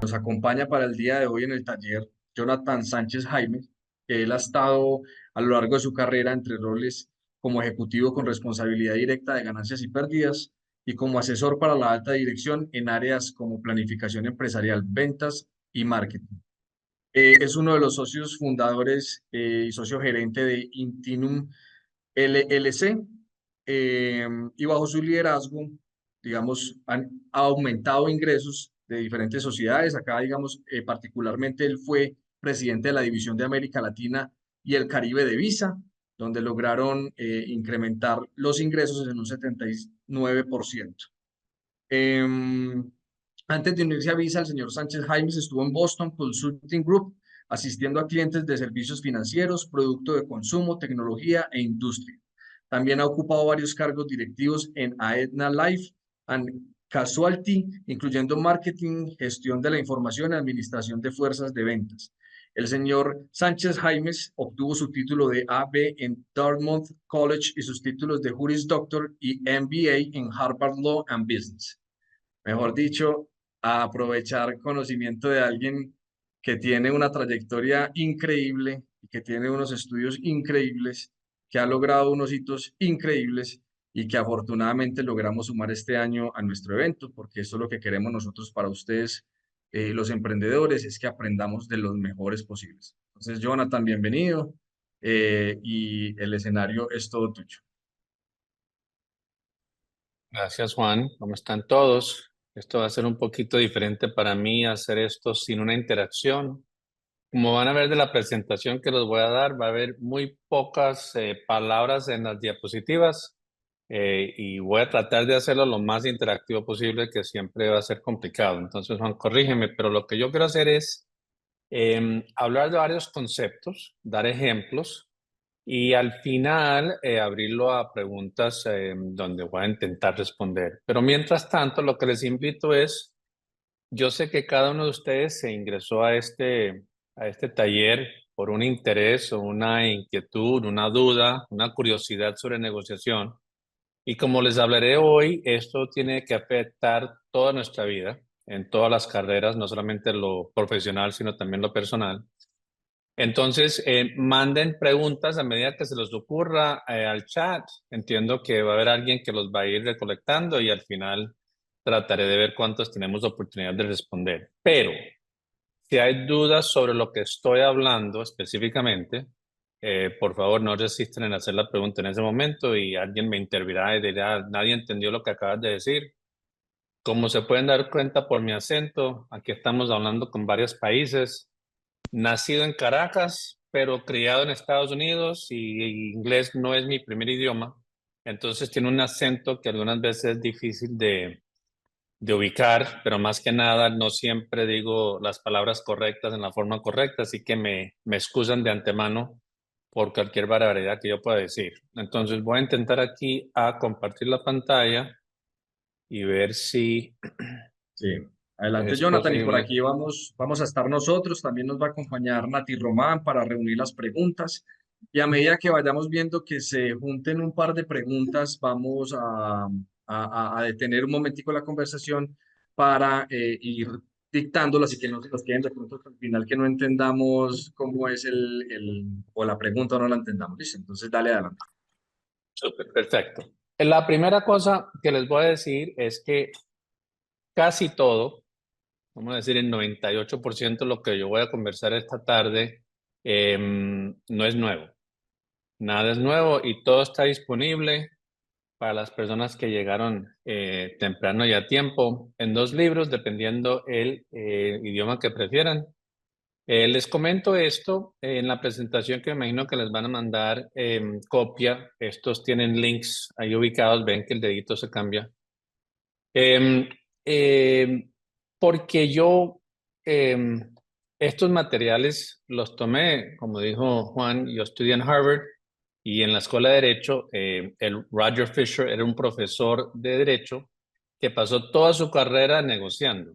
Nos acompaña para el día de hoy en el taller Jonathan Sánchez Jaime, que él ha estado a lo largo de su carrera entre roles como ejecutivo con responsabilidad directa de ganancias y pérdidas y como asesor para la alta dirección en áreas como planificación empresarial, ventas y marketing. Es uno de los socios fundadores y socio gerente de Intinum LLC, y bajo su liderazgo, digamos, han aumentado ingresos de diferentes sociedades. Acá, digamos, particularmente él fue presidente de la División de América Latina y el Caribe de Visa, donde lograron incrementar los ingresos en un 79%. Em, Antes de unirse a Visa, el señor Sánchez Jaimes estuvo en Boston Consulting Group, asistiendo a clientes de servicios financieros, producto de consumo, tecnología e industria. También ha ocupado varios cargos directivos en Aetna Life and Casualty, incluyendo marketing, gestión de la información y administración de fuerzas de ventas. El señor Sánchez Jaimes obtuvo su título de AB en Dartmouth College y sus títulos de Juris Doctor y MBA en Harvard Law and Business. Mejor dicho, a aprovechar conocimiento de alguien que tiene una trayectoria increíble y que tiene unos estudios increíbles, que ha logrado unos hitos increíbles y que afortunadamente logramos sumar este año a nuestro evento, porque eso es lo que queremos nosotros para ustedes, los emprendedores, es que aprendamos de los mejores posibles. Entonces, Jonathan, bienvenido, y el escenario es todo tuyo. Gracias, Juan. ¿Cómo están todos? Esto va a ser un poquito diferente para mí, hacer esto sin una interacción. Como van a ver de la presentación que les voy a dar, va a haber muy pocas palabras en las diapositivas, y voy a tratar de hacerlo lo más interactivo posible, que siempre va a ser complicado. Entonces, Juan, corrígeme, pero lo que yo quiero hacer es hablar de varios conceptos, dar ejemplos y al final abrirlo a preguntas donde voy a intentar responder. Pero mientras tanto, lo que les invito es, yo sé que cada uno de ustedes se ingresó a este taller por un interés o una inquietud, una duda, una curiosidad sobre negociación. Y como les hablaré hoy, esto tiene que afectar toda nuestra vida, en todas las carreras, no solamente lo profesional, sino también lo personal. Entonces, manden preguntas a medida que se les ocurra al chat. Entiendo que va a haber alguien que los va a ir recolectando y al final trataré de ver cuántos tenemos oportunidad de responder. Pero si hay dudas sobre lo que estoy hablando específicamente, por favor no resistan en hacer la pregunta en ese momento y alguien me intervirá y dirá, nadie entendió lo que acabas de decir. Como se pueden dar cuenta por mi acento, aquí estamos hablando con varios países. Nacido en Caracas, pero criado en Estados Unidos y inglés no es mi primer idioma. Entonces tiene un acento que algunas veces es difícil de ubicar, pero más que nada no siempre digo las palabras correctas en la forma correcta, así que me excusan de antemano por cualquier barbaridad que yo pueda decir. Entonces voy a intentar aquí a compartir la pantalla y ver si Sí, adelante es Jonathan, y por posible. aquí vamos a estar nosotros, también nos va a acompañar Nati Román para reunir las preguntas, y a medida que vayamos viendo que se junten un par de preguntas, vamos a detener un momentico la conversación para ir dictándolas y que no se nos queden de pronto hasta el final que no entendamos cómo es o la pregunta o no la entendamos. ¿Listo? Entonces dale adelante. Súper, perfecto. La primera cosa que les voy a decir es que casi todo, vamos a decir el 98% de lo que yo voy a conversar esta tarde, no es nuevo. Nada es nuevo y todo está disponible para las personas que llegaron temprano y a tiempo en dos libros, dependiendo el idioma que prefieran. Les comento esto en la presentación que me imagino que les van a mandar copia. Estos tienen links ahí ubicados, ven que el dedito se cambia. Em, em, Porque yo estos materiales los tomé, como dijo Juan, yo estudié en Harvard y en la escuela de Derecho, el Roger Fisher era un profesor de Derecho que pasó toda su carrera negociando.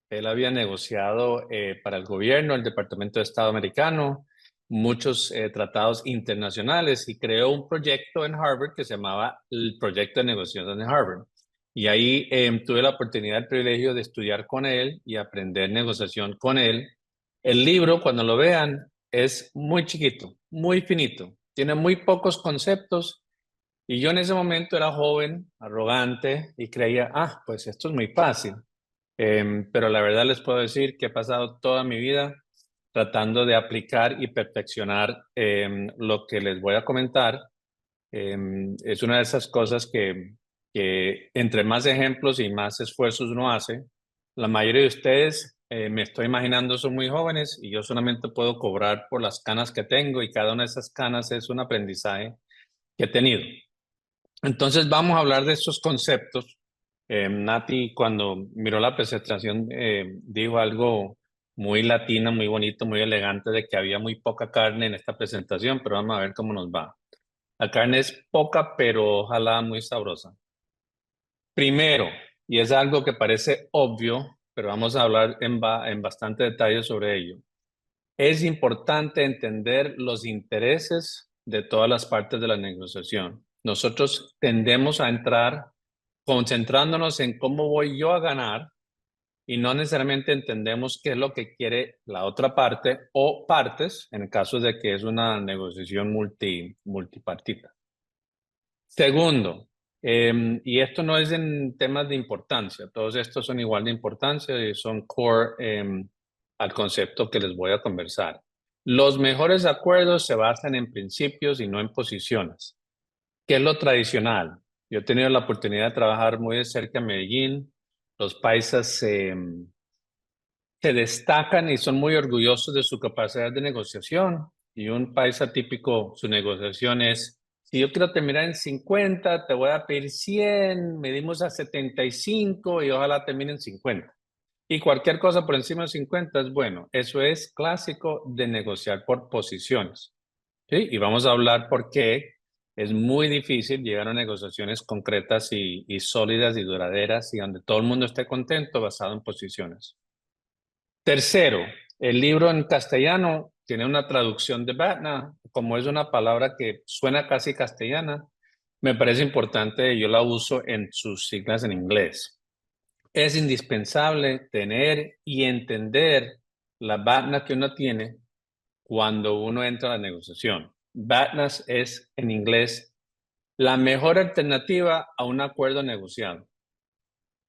Él había negociado para el gobierno, el Departamento de Estado americano, muchos tratados internacionales y creó un proyecto en Harvard que se llamaba el Proyecto de Negociación de Harvard. Y ahí tuve la oportunidad, el privilegio de estudiar con él y aprender negociación con él. El libro, cuando lo vean, es muy chiquito, muy finito. Tiene muy pocos conceptos y yo en ese momento era joven, arrogante y creía, pues esto es muy fácil. Pero la verdad les puedo decir que he pasado toda mi vida tratando de aplicar y perfeccionar lo que les voy a comentar. Es una de esas cosas que entre más ejemplos y más esfuerzos uno hace, la mayoría de ustedes, me estoy imaginando, son muy jóvenes y yo solamente puedo cobrar por las canas que tengo y cada una de esas canas es un aprendizaje que he tenido. Entonces vamos a hablar de estos conceptos. Nati, cuando miró la presentación, dijo algo muy latino, muy bonito, muy elegante, de que había muy poca carne en esta presentación, pero vamos a ver cómo nos va. La carne es poca, pero ojalá muy sabrosa. Primero, y es algo que parece obvio, pero vamos a hablar en bastante detalle sobre ello. Es importante entender los intereses de todas las partes de la negociación. Nosotros tendemos a entrar concentrándonos en cómo voy yo a ganar y no necesariamente entendemos qué es lo que quiere la otra parte o partes en el caso de que es una negociación multipartita. Segundo, y esto no es en temas de importancia, todos estos son igual de importancia y son core al concepto que les voy a conversar. Los mejores acuerdos se basan en principios y no en posiciones. ¿Qué es lo tradicional? Yo he tenido la oportunidad de trabajar muy de cerca en Medellín. Los paisas se destacan y son muy orgullosos de su capacidad de negociación. Y un paisa típico, su negociación es, si yo quiero terminar en 50, te voy a pedir 100, medimos a 75 y ojalá termine en 50. Y cualquier cosa por encima de 50 es bueno. Eso es clásico de negociar por posiciones. ¿Sí? Y vamos a hablar por qué es muy difícil llegar a negociaciones concretas y sólidas y duraderas y donde todo el mundo esté contento basado en posiciones. Tercero, el libro en castellano tiene una traducción de BATNA, como es una palabra que suena casi castellana, me parece importante, yo la uso en sus siglas en inglés. Es indispensable tener y entender la BATNA que uno tiene cuando uno entra a la negociación. BATNAS es en inglés la mejor alternativa a un acuerdo negociado.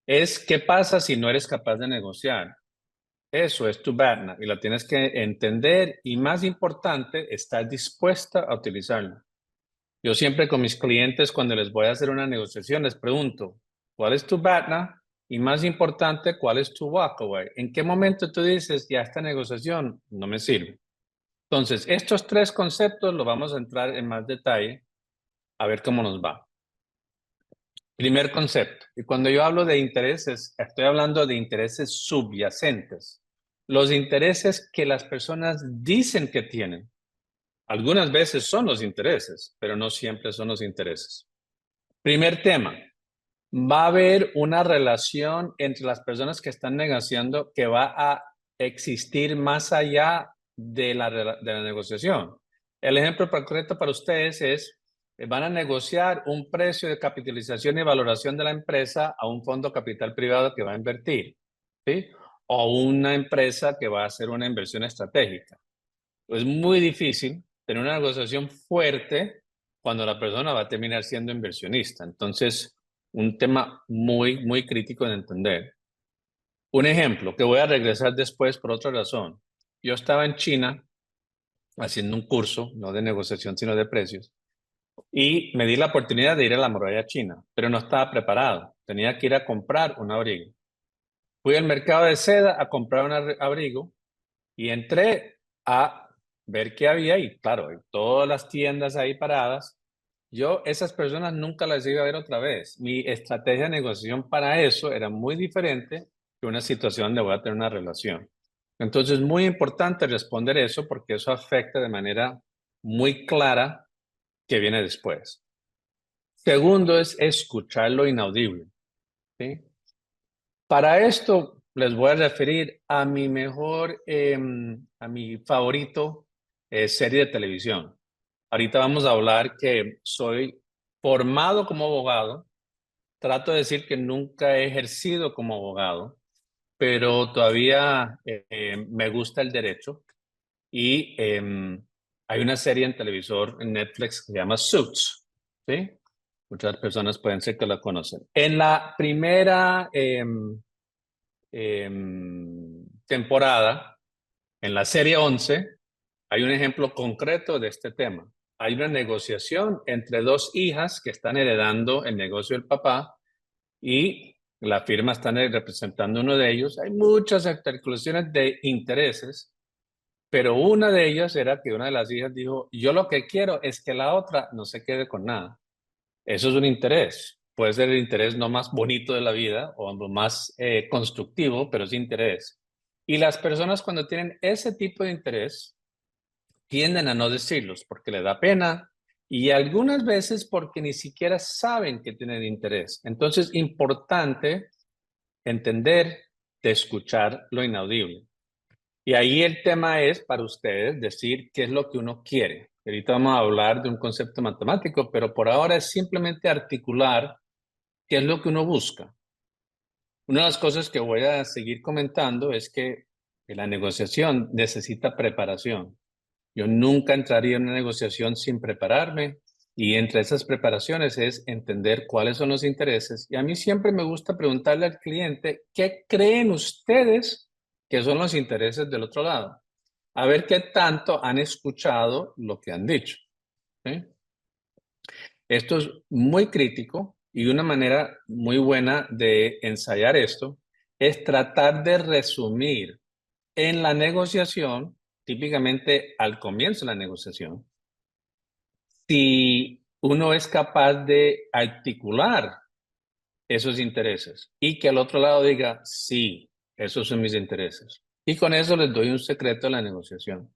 Es qué pasa si no eres capaz de negociar. Eso es tu BATNA y la tienes que entender y más importante, estar dispuesta a utilizarla. Yo siempre con mis clientes cuando les voy a hacer una negociación les pregunto, ¿cuál es tu BATNA? Y más importante, ¿cuál es tu walkaway? ¿En qué momento tú dices, ya esta negociación no me sirve? Entonces, estos tres conceptos los vamos a entrar en más detalle a ver cómo nos va. Primer concepto, y cuando yo hablo de intereses, estoy hablando de intereses subyacentes, los intereses que las personas dicen que tienen. Algunas veces son los intereses, pero no siempre son los intereses. Primer tema, va a haber una relación entre las personas que están negociando que va a existir más allá de la negociación. El ejemplo concreto para ustedes es, van a negociar un precio de capitalización y valoración de la empresa a un fondo capital privado que va a invertir, ¿sí? O una empresa que va a hacer una inversión estratégica. Es muy difícil tener una negociación fuerte cuando la persona va a terminar siendo inversionista. Entonces, un tema muy, muy crítico de entender. Un ejemplo que voy a regresar después por otra razón. Yo estaba en China haciendo un curso, no de negociación, sino de precios, y me di la oportunidad de ir a la muralla china, pero no estaba preparado. Tenía que ir a comprar un abrigo. Fui al mercado de seda a comprar un abrigo y entré a ver qué había y claro, todas las tiendas ahí paradas. Yo esas personas nunca las iba a ver otra vez. Mi estrategia de negociación para eso era muy diferente que una situación donde voy a tener una relación. Entonces, es muy importante responder eso porque eso afecta de manera muy clara que viene después. Segundo es escuchar lo inaudible, ¿sí? Para esto les voy a referir a mi mejor, a mi favorito serie de televisión. Ahorita vamos a hablar que soy formado como abogado, trato de decir que nunca he ejercido como abogado, pero todavía me gusta el derecho y hay una serie en televisor, en Netflix, que se llama Suits, ¿sí? Muchas personas pueden ser que la conocen. En la primera temporada, en la serie 11, hay un ejemplo concreto de este tema. Hay una negociación entre dos hijas que están heredando el negocio del papá y la firma está representando uno de ellos. Hay muchas articulaciones de intereses, pero una de ellas era que una de las hijas dijo, yo lo que quiero es que la otra no se quede con nada. Eso es un interés. Puede ser el interés no más bonito de la vida o lo más constructivo, pero es interés. Y las personas cuando tienen ese tipo de interés tienden a no decirlos porque le da pena y algunas veces porque ni siquiera saben que tienen interés. Entonces, importante entender de escuchar lo inaudible. Y ahí el tema es para ustedes decir qué es lo que uno quiere. Ahorita vamos a hablar de un concepto matemático, pero por ahora es simplemente articular qué es lo que uno busca. Una de las cosas que voy a seguir comentando es que la negociación necesita preparación. Yo nunca entraría en una negociación sin prepararme y entre esas preparaciones es entender cuáles son los intereses. Y a mí siempre me gusta preguntarle al cliente, ¿qué creen ustedes que son los intereses del otro lado? A ver qué tanto han escuchado lo que han dicho. ¿Sí? Esto es muy crítico y una manera muy buena de ensayar esto es tratar de resumir en la negociación, típicamente al comienzo de la negociación, si uno es capaz de articular esos intereses y que al otro lado diga, sí, esos son mis intereses. Y con eso les doy un secreto de la negociación.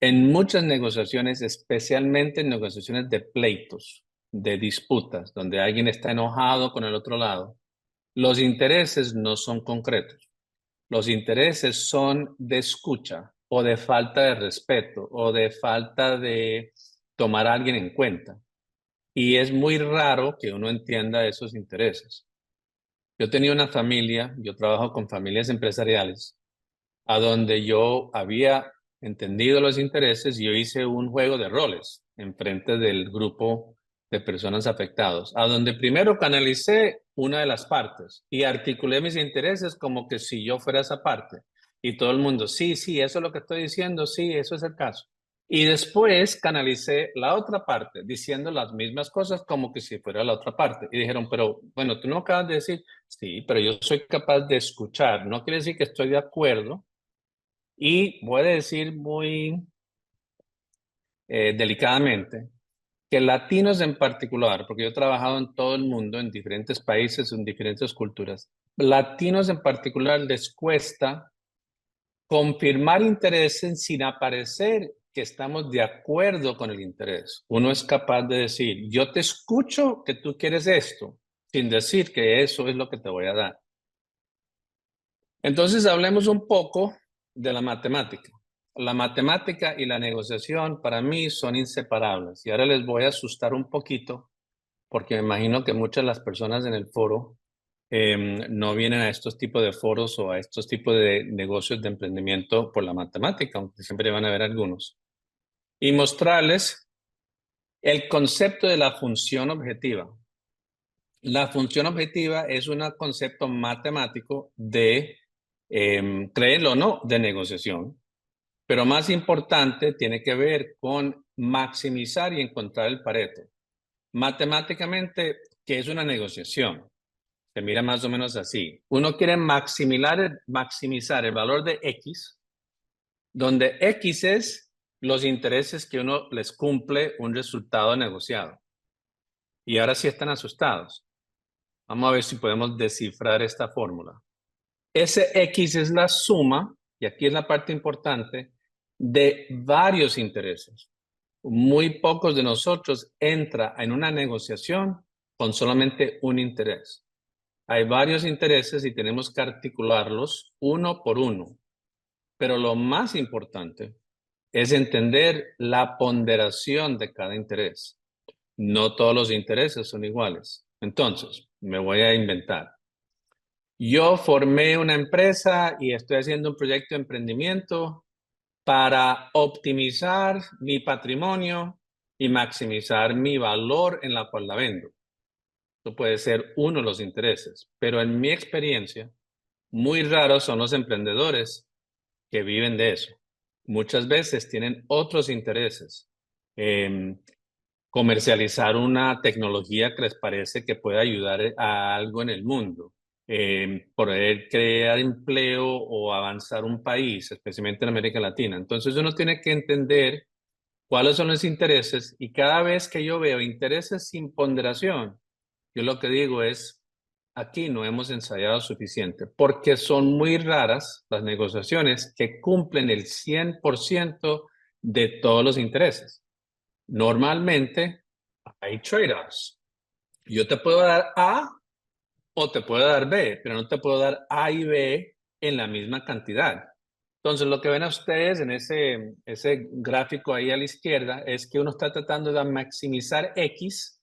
En muchas negociaciones, especialmente en negociaciones de pleitos, de disputas, donde alguien está enojado con el otro lado, los intereses no son concretos. Los intereses son de escucha o de falta de respeto o de falta de tomar a alguien en cuenta. Y es muy raro que uno entienda esos intereses. Yo tenía una familia, yo trabajo con familias empresariales, a donde yo había entendido los intereses y yo hice un juego de roles en frente del grupo de personas afectados, a donde primero canalicé una de las partes y articulé mis intereses como que si yo fuera esa parte. Y todo el mundo, sí, sí, eso es lo que estoy diciendo, sí, eso es el caso. Y después canalicé la otra parte, diciendo las mismas cosas como que si fuera la otra parte. Y dijeron, pero bueno, tú no acabas de decir, sí, pero yo soy capaz de escuchar. No quiere decir que estoy de acuerdo, y voy a decir muy delicadamente que latinos en particular, porque yo he trabajado en todo el mundo, en diferentes países, en diferentes culturas, latinos en particular les cuesta confirmar intereses sin aparecer que estamos de acuerdo con el interés. Uno es capaz de decir, yo te escucho que tú quieres esto, sin decir que eso es lo que te voy a dar. Entonces, hablemos un poco de la matemática. La matemática y la negociación para mí son inseparables. Y ahora les voy a asustar un poquito porque me imagino que muchas de las personas en el foro no vienen a estos tipos de foros o a estos tipos de negocios de emprendimiento por la matemática, aunque siempre van a haber algunos. Y mostrarles el concepto de la función objetiva. La función objetiva es un concepto matemático de, créelo o no, de negociación. Pero más importante, tiene que ver con maximizar y encontrar el Pareto. Matemáticamente, ¿qué es una negociación? Se mira más o menos así. Uno quiere maximizar el valor de X, donde X es los intereses que uno les cumple un resultado negociado. Y ahora sí están asustados. Vamos a ver si podemos descifrar esta fórmula. Ese X es la suma, y aquí es la parte importante, de varios intereses. Muy pocos de nosotros entra en una negociación con solamente un interés. Hay varios intereses y tenemos que articularlos uno por uno. Pero lo más importante es entender la ponderación de cada interés. No todos los intereses son iguales. Entonces, Me voy a inventar. Yo formé una empresa y estoy haciendo un proyecto de emprendimiento para optimizar mi patrimonio y maximizar mi valor en la cual la vendo. Esto puede ser uno de los intereses, pero en mi experiencia, muy raros son los emprendedores que viven de eso. Muchas veces tienen otros intereses. Comercializar una tecnología que les parece que puede ayudar a algo en el mundo, poder crear empleo o avanzar un país, especialmente en América Latina. Entonces uno tiene que entender cuáles son los intereses y cada vez que yo veo intereses sin ponderación, yo lo que digo es, aquí no hemos ensayado suficiente, porque son muy raras las negociaciones que cumplen el 100% de todos los intereses. Normalmente hay trade-offs. Yo te puedo dar A o te puedo dar B, pero no te puedo dar A y B en la misma cantidad. Entonces, lo que ven a ustedes en ese gráfico ahí a la izquierda es que uno está tratando de maximizar X,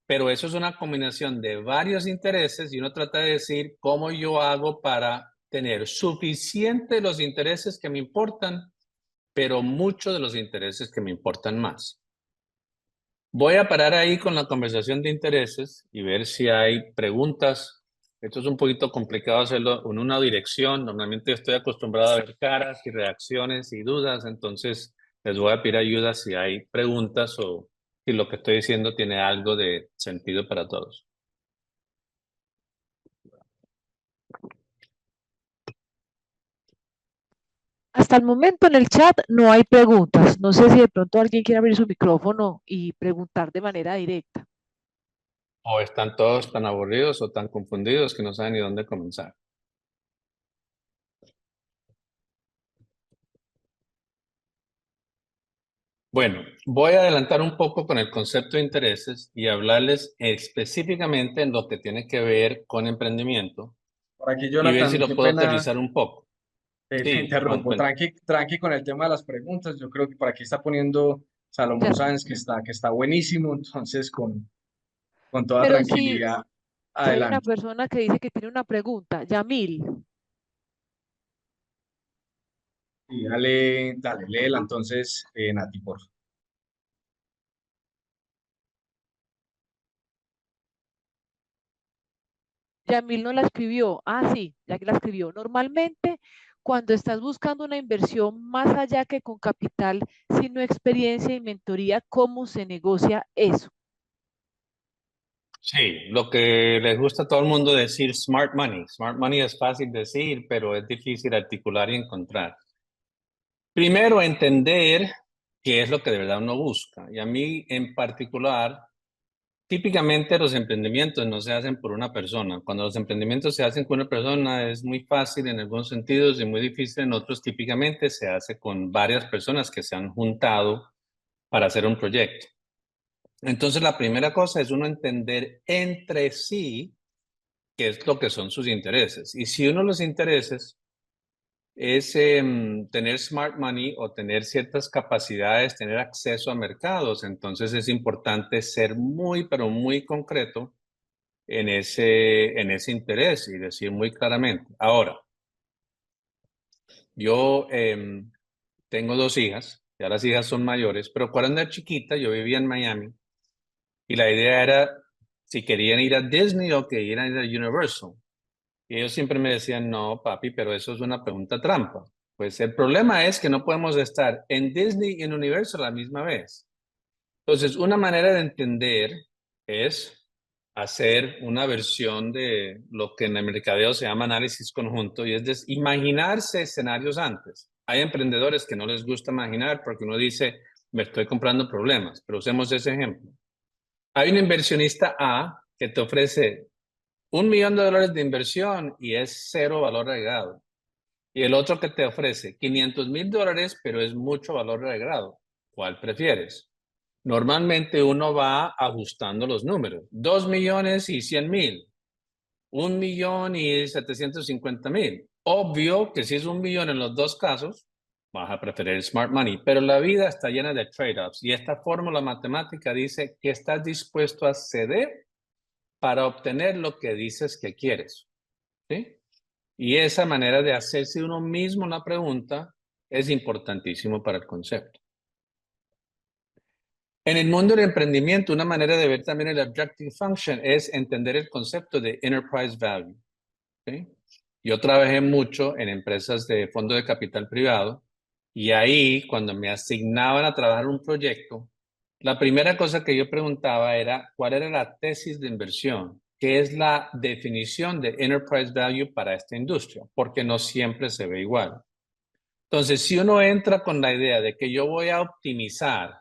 pero eso es una combinación de varios intereses y uno trata de decir cómo yo hago para tener suficiente los intereses que me importan, pero muchos de los intereses que me importan más. Voy a parar ahí con la conversación de intereses y ver si hay preguntas. Esto es un poquito complicado hacerlo en una dirección. Normalmente estoy acostumbrado a ver caras y reacciones y dudas, entonces les voy a pedir ayuda si hay preguntas o si lo que estoy diciendo tiene algo de sentido para todos. Hasta el momento en el chat no hay preguntas. No sé si de pronto alguien quiere abrir su micrófono y preguntar de manera directa. O están todos tan aburridos o tan confundidos que no saben ni dónde comenzar. Bueno, voy a adelantar un poco con el concepto de intereses y hablarles específicamente en lo que tiene que ver con emprendimiento Por aquí, y ver si Jonathan, lo qué puedo pena, aterrizar un poco. te Sí, interrumpo. Tranqui, tranqui con el tema de las preguntas. Yo creo que por aquí está poniendo Salomón Ya. Sáenz que está buenísimo. Entonces, con toda Pero sí, tranquilidad, si hay una adelante. persona que dice que tiene una pregunta, Yamil. Y dale, dale, léela entonces, Nati, por favor. Yamil no la escribió. Ah, sí, ya que la escribió. Normalmente, cuando estás buscando una inversión más allá que con capital, sino experiencia y mentoría, ¿cómo se negocia eso? Sí, lo que les gusta a todo el mundo decir smart money. Smart money es fácil decir, pero es difícil articular y encontrar. Primero, entender qué es lo que de verdad uno busca. Y a mí en particular, típicamente los emprendimientos no se hacen por una persona. Cuando los emprendimientos se hacen con una persona es muy fácil en algunos sentidos y muy difícil en otros. Típicamente se hace con varias personas que se han juntado para hacer un proyecto. Entonces la primera cosa es uno entender entre sí qué es lo que son sus intereses. Y si uno de los intereses es tener smart money o tener ciertas capacidades, tener acceso a mercados, entonces es importante ser muy, pero muy concreto en ese interés y decir muy claramente. Ahora, yo tengo dos hijas, ya las hijas son mayores, pero cuando era chiquita yo vivía en Miami y la idea era si querían ir a Disney o querían ir a Universal. Y ellos siempre me decían, no, papi, pero eso es una pregunta trampa. Pues el problema es que no podemos estar en Disney y en Universal a la misma vez. Entonces, una manera de entender es hacer una versión de lo que en el mercadeo se llama análisis conjunto y es imaginarse escenarios antes. Hay emprendedores que no les gusta imaginar porque uno dice, me estoy comprando problemas, pero usemos ese ejemplo. Hay un inversionista A que te ofrece $1 millón de inversión y es cero valor agregado. Y el otro que te ofrece $500,000, pero es mucho valor agregado. ¿Cuál prefieres? Normalmente uno va ajustando los números. 2 millones y 100,000. 1,750,000. Obvio que si es 1 millón en los dos casos, vas a preferir smart money. Pero la vida está llena de trade-offs y esta fórmula matemática dice que estás dispuesto a ceder para obtener lo que dices que quieres, ¿sí? Y esa manera de hacerse uno mismo una pregunta es importantísimo para el concepto. En el mundo del emprendimiento, una manera de ver también el Objective Function es entender el concepto de Enterprise Value, ¿sí? Yo trabajé mucho en empresas de fondo de capital privado y ahí, cuando me asignaban a trabajar un proyecto, la primera cosa que yo preguntaba era cuál era la tesis de inversión, qué es la definición de Enterprise Value para esta industria, porque no siempre se ve igual. Entonces, si uno entra con la idea de que yo voy a optimizar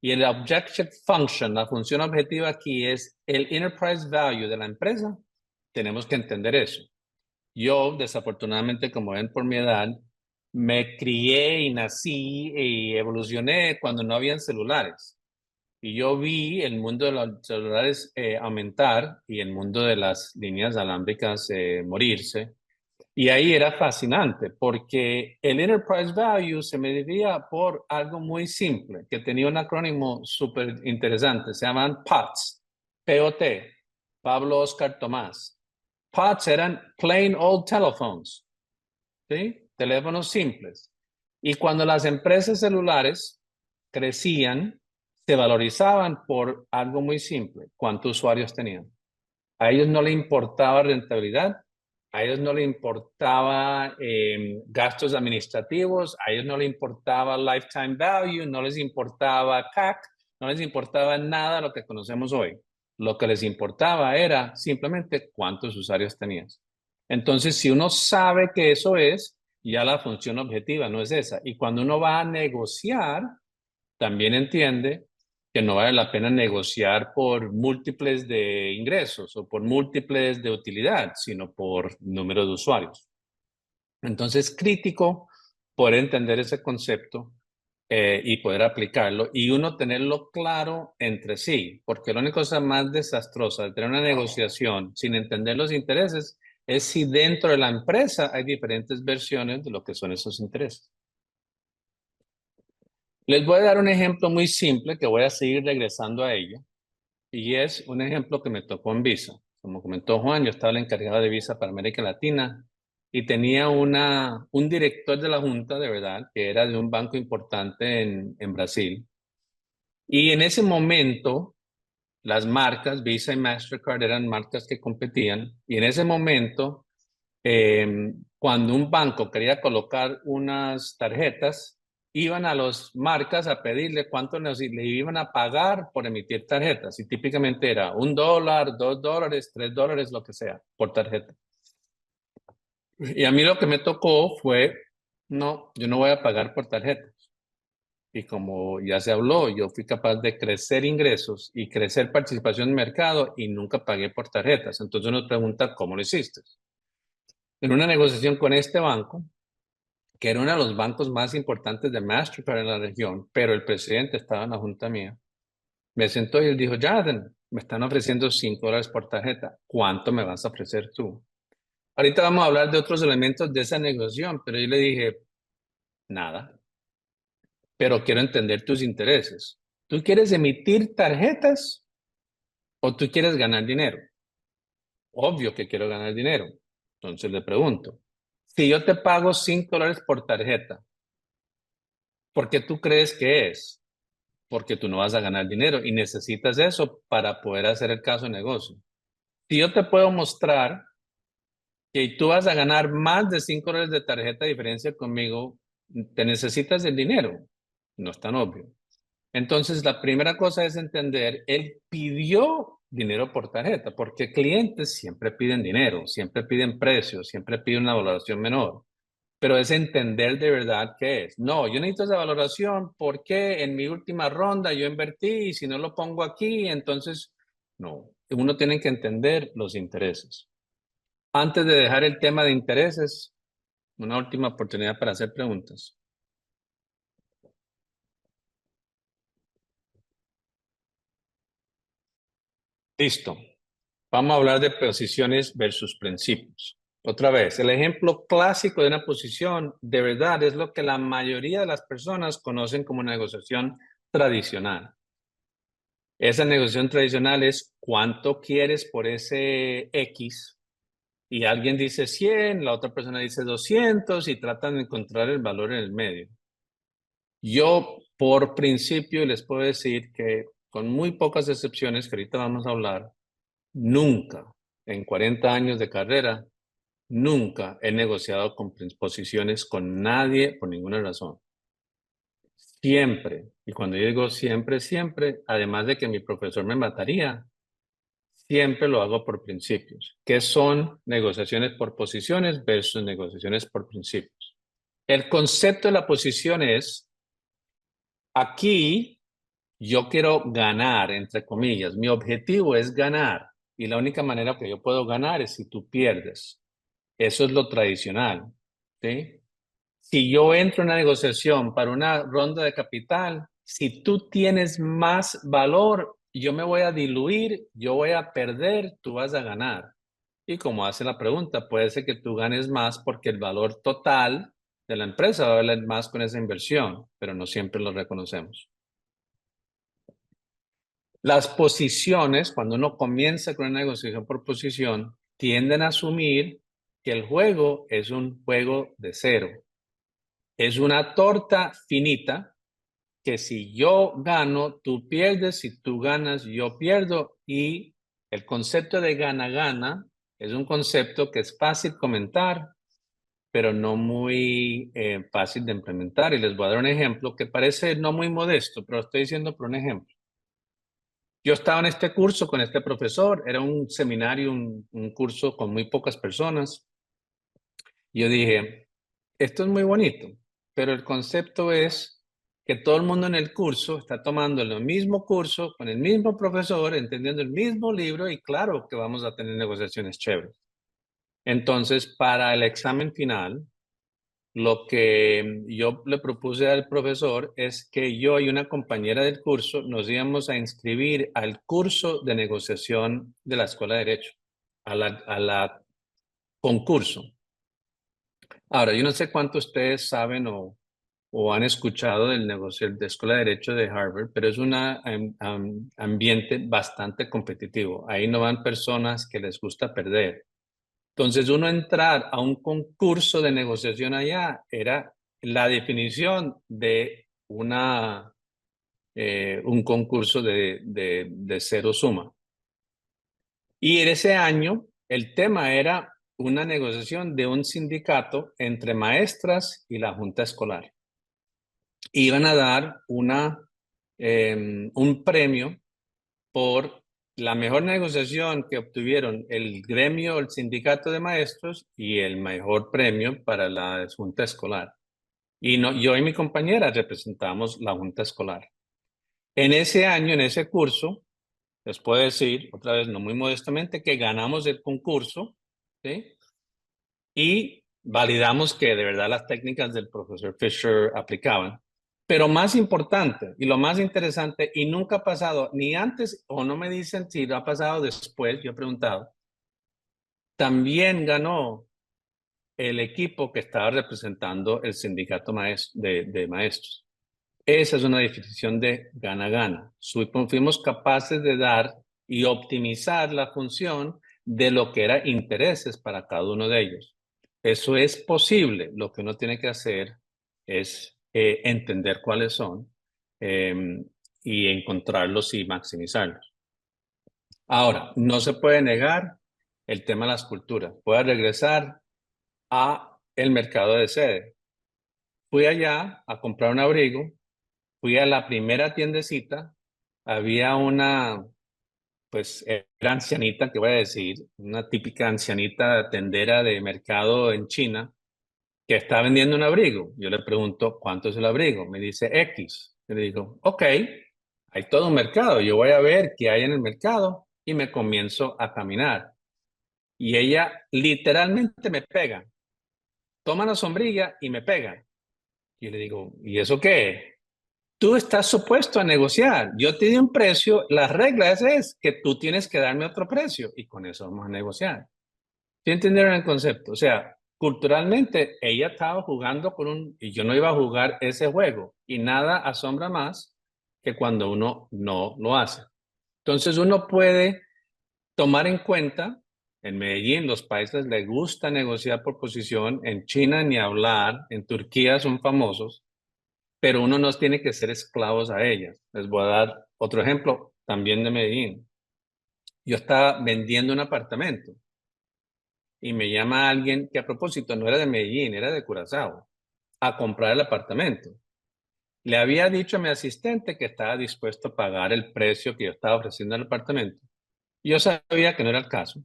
y el Objective Function, la función objetiva aquí es el Enterprise Value de la empresa, tenemos que entender eso. Yo, desafortunadamente, como ven por mi edad, me crié y nací y evolucioné cuando no habían celulares. Y yo vi el mundo de los celulares aumentar y el mundo de las líneas alámbricas morirse. Y ahí era fascinante porque el Enterprise Value se medía por algo muy simple, que tenía un acrónimo súper interesante. Se llaman POTS, P-O-T, Pablo Oscar Tomás. POTS eran plain old telephones, ¿sí? Teléfonos simples. Y cuando las empresas celulares crecían, se valorizaban por algo muy simple, cuántos usuarios tenían. A ellos no les importaba rentabilidad, a ellos no les importaba gastos administrativos, a ellos no les importaba lifetime value, no les importaba CAC, no les importaba nada de lo que conocemos hoy. Lo que les importaba era simplemente cuántos usuarios tenías. Entonces, si uno sabe que eso es, ya la función objetiva no es esa. Y cuando uno va a negociar, también entiende que no vale la pena negociar por múltiples de ingresos o por múltiples de utilidad, sino por número de usuarios. Entonces, crítico poder entender ese concepto y poder aplicarlo y uno tenerlo claro entre sí, porque la única cosa más desastrosa de tener una negociación sin entender los intereses es si dentro de la empresa hay diferentes versiones de lo que son esos intereses. Les voy a dar un ejemplo muy simple que voy a seguir regresando a ello y es un ejemplo que me tocó en Visa. Como comentó Juan, yo estaba el encargado de Visa para América Latina y tenía un director de la junta, de verdad, que era de un banco importante en Brasil. Y en ese momento, las marcas, Visa y Mastercard, eran marcas que competían. Y en ese momento, cuando un banco quería colocar unas tarjetas, iban a las marcas a pedirle cuánto le iban a pagar por emitir tarjetas. Y típicamente era $1, $2, $3, lo que sea, por tarjeta. Y a mí lo que me tocó fue, no, yo no voy a pagar por tarjetas. Y como ya se habló, yo fui capaz de crecer ingresos y crecer participación en el mercado y nunca pagué por tarjetas. Entonces uno pregunta, ¿cómo lo hiciste? En una negociación con este banco, que era uno de los bancos más importantes de Mastercard en la región, pero el presidente estaba en la junta mía, me sentó y él dijo, Jonathan, me están ofreciendo $5 por tarjeta. ¿Cuánto me vas a ofrecer tú? Ahorita vamos a hablar de otros elementos de esa negociación, pero yo le dije, nada, pero quiero entender tus intereses. ¿Tú quieres emitir tarjetas o tú quieres ganar dinero? Obvio que quiero ganar dinero. Entonces le pregunto, si yo te pago $5 por tarjeta, ¿por qué tú crees que es? Porque tú no vas a ganar dinero y necesitas eso para poder hacer el caso de negocio. Si yo te puedo mostrar que tú vas a ganar más de $5 de tarjeta de diferencia conmigo, te necesitas el dinero. No es tan obvio. Entonces, la primera cosa es entender, él pidió dinero por tarjeta, porque clientes siempre piden dinero, siempre piden precios, siempre piden una valoración menor. Pero es entender de verdad qué es. No, yo necesito esa valoración porque en mi última ronda yo invertí y si no lo pongo aquí, entonces no. Uno tiene que entender los intereses. Antes de dejar el tema de intereses, una última oportunidad para hacer preguntas. Listo. Vamos a hablar de posiciones versus principios. Otra vez, el ejemplo clásico de una posición de verdad es lo que la mayoría de las personas conocen como una negociación tradicional. Esa negociación tradicional es cuánto quieres por ese X y alguien dice 100, la otra persona dice 200 y tratan de encontrar el valor en el medio. Yo, por principio, les puedo decir que con muy pocas excepciones que ahorita vamos a hablar, nunca en 40 años de carrera, nunca he negociado con posiciones con nadie por ninguna razón. Siempre, y cuando yo digo siempre, siempre, además de que mi profesor me mataría, siempre lo hago por principios, que son negociaciones por posiciones versus negociaciones por principios. El concepto de la posición es, aquí yo quiero ganar, entre comillas, mi objetivo es ganar, y la única manera que yo puedo ganar es si tú pierdes. Eso es lo tradicional, ¿sí? Si yo entro en una negociación para una ronda de capital, si tú tienes más valor, yo me voy a diluir, yo voy a perder, tú vas a ganar. Y como hace la pregunta, puede ser que tú ganes más porque el valor total de la empresa va a valer más con esa inversión, pero no siempre lo reconocemos. Las posiciones, cuando uno comienza con una negociación por posición, tienden a asumir que el juego es un juego de cero. Es una torta finita que si yo gano, tú pierdes, si tú ganas, yo pierdo. Y el concepto de gana-gana es un concepto que es fácil comentar, pero no muy fácil de implementar. Y les voy a dar un ejemplo que parece no muy modesto, pero estoy diciendo por un ejemplo. Yo estaba en este curso con este profesor, era un seminario, un curso con muy pocas personas. Yo dije, esto es muy bonito, pero el concepto es que todo el mundo en el curso está tomando el mismo curso, con el mismo profesor, entendiendo el mismo libro y claro que vamos a tener negociaciones chéveres. Entonces, para el examen final, lo que yo le propuse al profesor es que yo y una compañera del curso nos íbamos a inscribir al curso de negociación de la Escuela de Derecho, a la concurso. Ahora, yo no sé cuánto ustedes saben o han escuchado del negocio de Escuela de Derecho de Harvard, pero es un ambiente bastante competitivo. Ahí no van personas que les gusta perder. Entonces, uno entrar a un concurso de negociación allá era la definición de un concurso de cero suma. Y en ese año, el tema era una negociación de un sindicato entre maestras y la junta escolar. Iban a dar un premio por la mejor negociación que obtuvieron el gremio, el sindicato de maestros y el mejor premio para la junta escolar. Y no, yo y mi compañera representamos la junta escolar. En ese año, en ese curso, les puedo decir, otra vez, no muy modestamente, que ganamos el concurso, ¿sí? Y validamos que de verdad las técnicas del profesor Fisher aplicaban. Pero más importante y lo más interesante, y nunca ha pasado ni antes o no me dicen si lo ha pasado después, yo he preguntado, también ganó el equipo que estaba representando el sindicato de maestros. Esa es una definición de gana-gana. Fuimos capaces de dar y optimizar la función de lo que era intereses para cada uno de ellos. Eso es posible. Lo que uno tiene que hacer es entender cuáles son y encontrarlos y maximizarlos. Ahora, no se puede negar el tema de las culturas. Voy a regresar a el mercado de sede. Fui allá a comprar un abrigo. Fui a la primera tiendecita, había pues era ancianita, que voy a decir, una típica ancianita tendera de mercado en China, que está vendiendo un abrigo. Yo le pregunto, ¿cuánto es el abrigo? Me dice X. Yo le digo, ok, hay todo un mercado, yo voy a ver qué hay en el mercado y me comienzo a caminar. Y ella literalmente me pega, toma la sombrilla y me pega. Y yo le digo, ¿y eso qué? Tú estás supuesto a negociar. Yo te di un precio, la regla es que tú tienes que darme otro precio y con eso vamos a negociar. ¿Sí entendieron el concepto? O sea, culturalmente ella estaba jugando y yo no iba a jugar ese juego y nada asombra más que cuando uno no lo hace. Entonces uno puede tomar en cuenta, en Medellín los países les gusta negociar por posición, en China ni hablar, en Turquía son famosos, pero uno no tiene que ser esclavos a ellas. Les voy a dar otro ejemplo también de Medellín. Yo estaba vendiendo un apartamento y me llama alguien que a propósito no era de Medellín, era de Curazao, a comprar el apartamento. Le había dicho a mi asistente que estaba dispuesto a pagar el precio que yo estaba ofreciendo al apartamento. Yo sabía que no era el caso,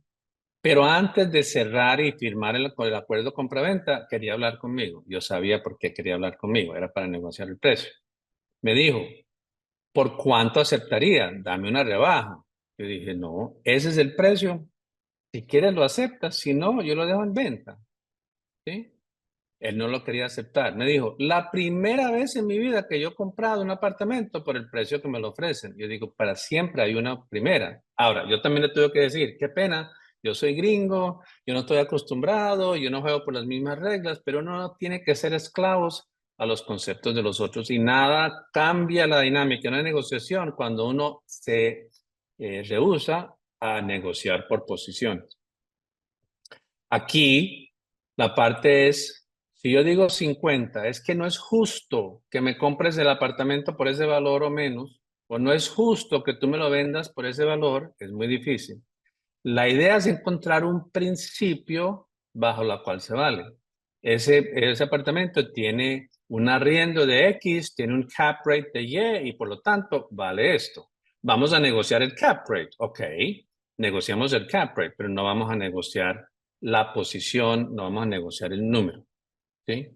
pero antes de cerrar y firmar el acuerdo compraventa, quería hablar conmigo. Yo sabía por qué quería hablar conmigo, era para negociar el precio. Me dijo, ¿por cuánto aceptaría? Dame una rebaja. Yo dije, no, ese es el precio. Si quieres lo aceptas, si no, yo lo dejo en venta. ¿Sí? Él no lo quería aceptar. Me dijo, la primera vez en mi vida que yo he comprado un apartamento por el precio que me lo ofrecen. Yo digo, para siempre hay una primera. Ahora, yo también le tuve que decir, qué pena, yo soy gringo, yo no estoy acostumbrado, yo no juego por las mismas reglas, pero uno no tiene que ser esclavos a los conceptos de los otros y nada cambia la dinámica en una negociación cuando uno se rehúsa a negociar por posiciones. Aquí la parte es, si yo digo 50, es que no es justo que me compres el apartamento por ese valor o menos, o no es justo que tú me lo vendas por ese valor, es muy difícil. La idea es encontrar un principio bajo la cual se vale. Ese apartamento tiene un arriendo de X, tiene un cap rate de Y y por lo tanto vale esto. Vamos a negociar el cap rate. Ok, negociamos el cap rate, pero no vamos a negociar la posición, no vamos a negociar el número. ¿Sí?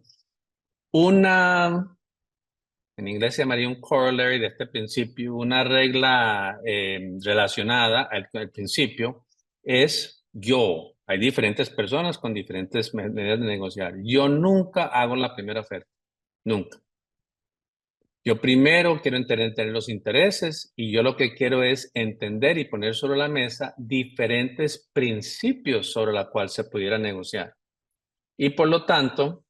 En inglés se llamaría un corollary de este principio, una regla relacionada al principio es yo. Hay diferentes personas con diferentes medidas de negociar. Yo nunca hago la primera oferta, nunca. Yo primero quiero entender los intereses y yo lo que quiero es entender y poner sobre la mesa diferentes principios sobre la cual se pudiera negociar. Y por lo tanto,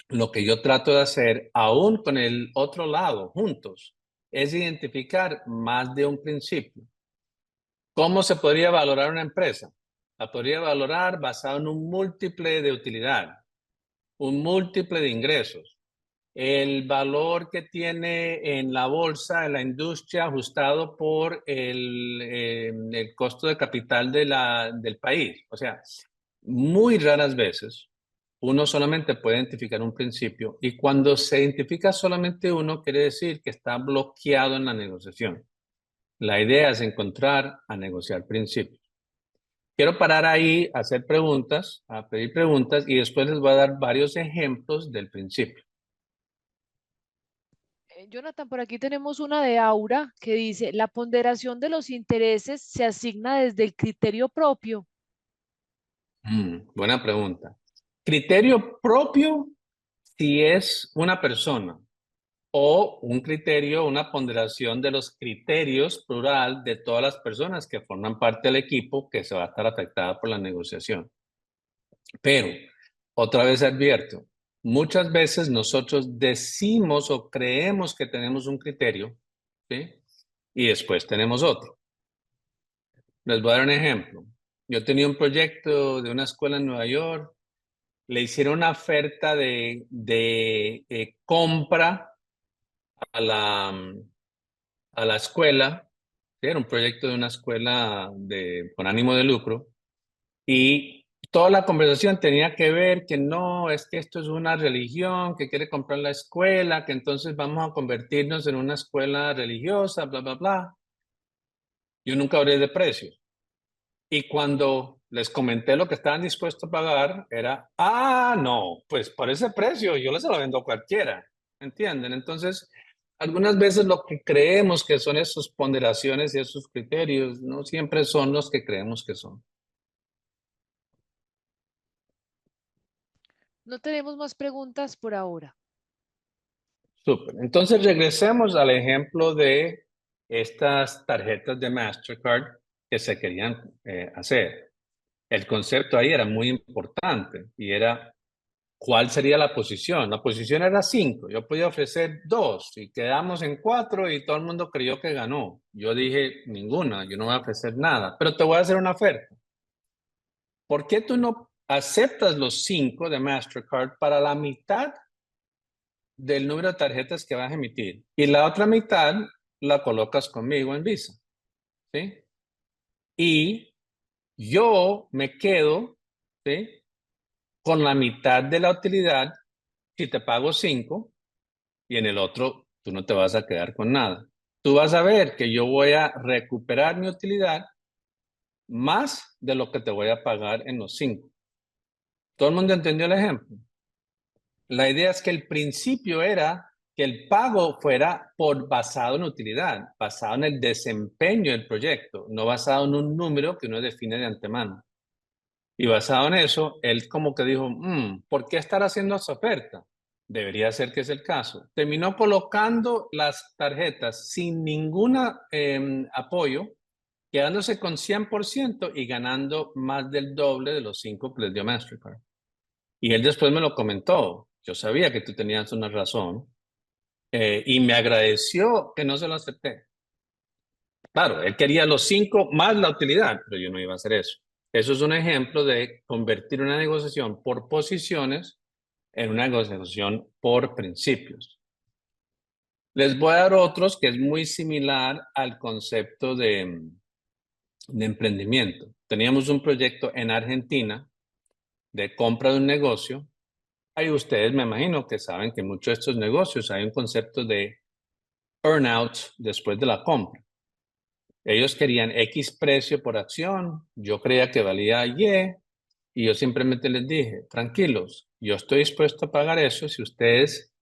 lo que yo trato de hacer, aún con el otro lado, juntos, es identificar más de un principio. ¿Cómo se podría valorar una empresa? La podría valorar basado en un múltiple de utilidad, un múltiple de ingresos, el valor que tiene en la bolsa, en la industria, ajustado por el costo de capital del país. O sea, muy raras veces uno solamente puede identificar un principio y cuando se identifica solamente uno quiere decir que está bloqueado en la negociación. La idea es encontrar a negociar principios. Quiero parar ahí, hacer preguntas, a pedir preguntas y después les voy a dar varios ejemplos del principio. Jonathan, por aquí tenemos una de Aura que dice, la ponderación de los intereses se asigna desde el criterio propio. Buena pregunta. Criterio propio si es una persona o un criterio, una ponderación de los criterios plural de todas las personas que forman parte del equipo que se va a estar afectada por la negociación. Pero, otra vez advierto, muchas veces nosotros decimos o creemos que tenemos un criterio, ¿sí? Y después tenemos otro. Les voy a dar un ejemplo. Yo tenía un proyecto de una escuela en Nueva York, le hicieron una oferta de compra a la escuela, ¿sí? Era un proyecto de una escuela con ánimo de lucro, y toda la conversación tenía que ver que no, es que esto es una religión, que quiere comprar la escuela, que entonces vamos a convertirnos en una escuela religiosa, bla, bla, bla. Yo nunca hablé de precios. Y cuando les comenté lo que estaban dispuestos a pagar, era, no, pues por ese precio yo les lo vendo a cualquiera, ¿entienden? Entonces, algunas veces lo que creemos que son esas ponderaciones y esos criterios, no siempre son los que creemos que son. No tenemos más preguntas por ahora. Súper. Entonces, regresemos al ejemplo de estas tarjetas de Mastercard que se querían hacer. El concepto ahí era muy importante y era ¿cuál sería la posición? La posición era 5. Yo podía ofrecer 2 y quedamos en 4 y todo el mundo creyó que ganó. Yo dije, ninguna, yo no voy a ofrecer nada, pero te voy a hacer una oferta. ¿Por qué tú no aceptas los 5 de Mastercard para la mitad del número de tarjetas que vas a emitir? Y la otra mitad la colocas conmigo en Visa, ¿sí? Y yo me quedo, ¿sí?, con la mitad de la utilidad si te pago 5 y en el otro tú no te vas a quedar con nada. Tú vas a ver que yo voy a recuperar mi utilidad más de lo que te voy a pagar en los 5. ¿Todo el mundo entendió el ejemplo? La idea es que el principio era que el pago fuera basado en utilidad, basado en el desempeño del proyecto, no basado en un número que uno define de antemano. Y basado en eso, él como que dijo, ¿por qué estar haciendo esa oferta? Debería ser que es el caso. Terminó colocando las tarjetas sin ningún apoyo, quedándose con 100% y ganando más del doble de los 5 que les dio Mastercard. Y él después me lo comentó. Yo sabía que tú tenías una razón y me agradeció que no se lo acepté. Claro, él quería los 5 más la utilidad, pero yo no iba a hacer eso. Eso es un ejemplo de convertir una negociación por posiciones en una negociación por principios. Les voy a dar otros que es muy similar al concepto de emprendimiento. Teníamos un proyecto en Argentina de compra de un negocio. Ahí ustedes me imagino que saben que en muchos de estos negocios hay un concepto de earn-out después de la compra. Ellos querían X precio por acción, yo creía que valía Y yo simplemente les dije, tranquilos, yo estoy dispuesto a pagar eso si ustedes,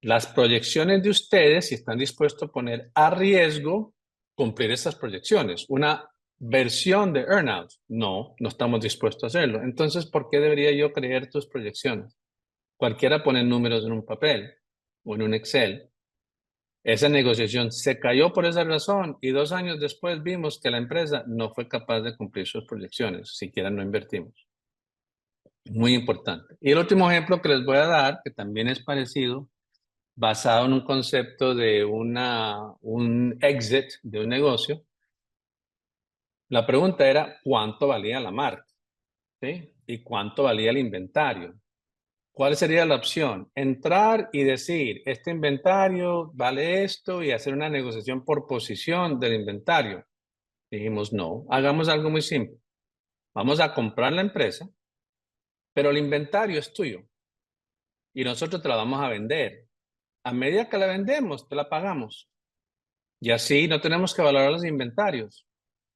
las proyecciones de ustedes, si están dispuestos a poner a riesgo cumplir esas proyecciones. Una versión de earnout, no estamos dispuestos a hacerlo. Entonces, ¿por qué debería yo creer tus proyecciones? Cualquiera pone números en un papel o en un Excel. Esa negociación se cayó por esa razón y 2 años después vimos que la empresa no fue capaz de cumplir sus proyecciones, siquiera no invertimos. Muy importante. Y el último ejemplo que les voy a dar, que también es parecido, basado en un concepto de un exit de un negocio. La pregunta era, ¿cuánto valía la marca? ¿Sí? ¿Y cuánto valía el inventario? ¿Cuál sería la opción? Entrar y decir, este inventario vale esto y hacer una negociación por posición del inventario. Dijimos, no, hagamos algo muy simple. Vamos a comprar la empresa, pero el inventario es tuyo y nosotros te la vamos a vender. A medida que la vendemos, te la pagamos. Y así no tenemos que valorar los inventarios.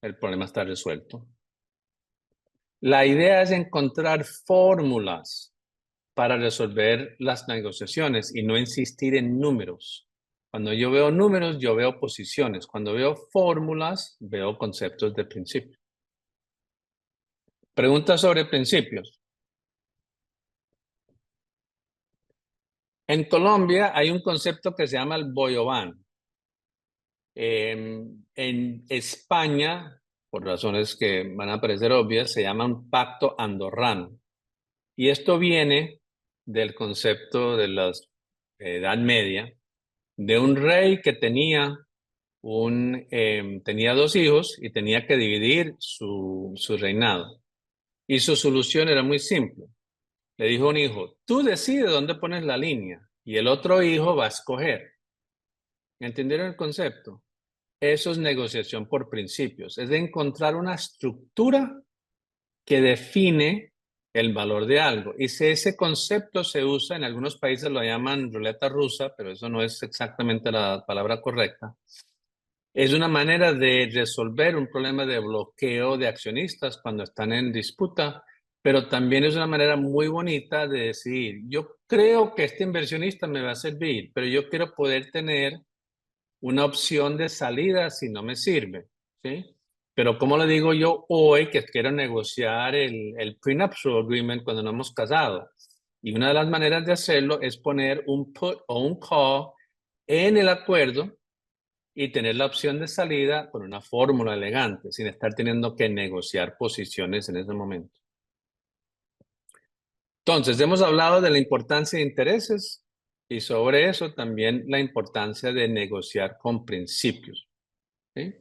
El problema está resuelto. La idea es encontrar fórmulas para resolver las negociaciones y no insistir en números. Cuando yo veo números, yo veo posiciones. Cuando veo fórmulas, veo conceptos de principio. Preguntas sobre principios. En Colombia hay un concepto que se llama el boyobán. En España, por razones que van a parecer obvias, se llama un pacto andorrano. Y esto viene del concepto de la Edad Media, de un rey que tenía 2 hijos y tenía que dividir su reinado. Y su solución era muy simple. Le dijo a un hijo, tú decides dónde pones la línea y el otro hijo va a escoger. ¿Entendieron el concepto? Eso es negociación por principios, es de encontrar una estructura que define el valor de algo. Y si ese concepto se usa, en algunos países lo llaman ruleta rusa, pero eso no es exactamente la palabra correcta. Es una manera de resolver un problema de bloqueo de accionistas cuando están en disputa, pero también es una manera muy bonita de decir, yo creo que este inversionista me va a servir, pero yo quiero poder tener una opción de salida si no me sirve, ¿sí? Pero como le digo yo hoy que quiero negociar el prenuptial agreement cuando no hemos casado? Y una de las maneras de hacerlo es poner un put o un call en el acuerdo y tener la opción de salida con una fórmula elegante, sin estar teniendo que negociar posiciones en ese momento. Entonces, hemos hablado de la importancia de intereses y sobre eso también la importancia de negociar con principios. ¿Sí?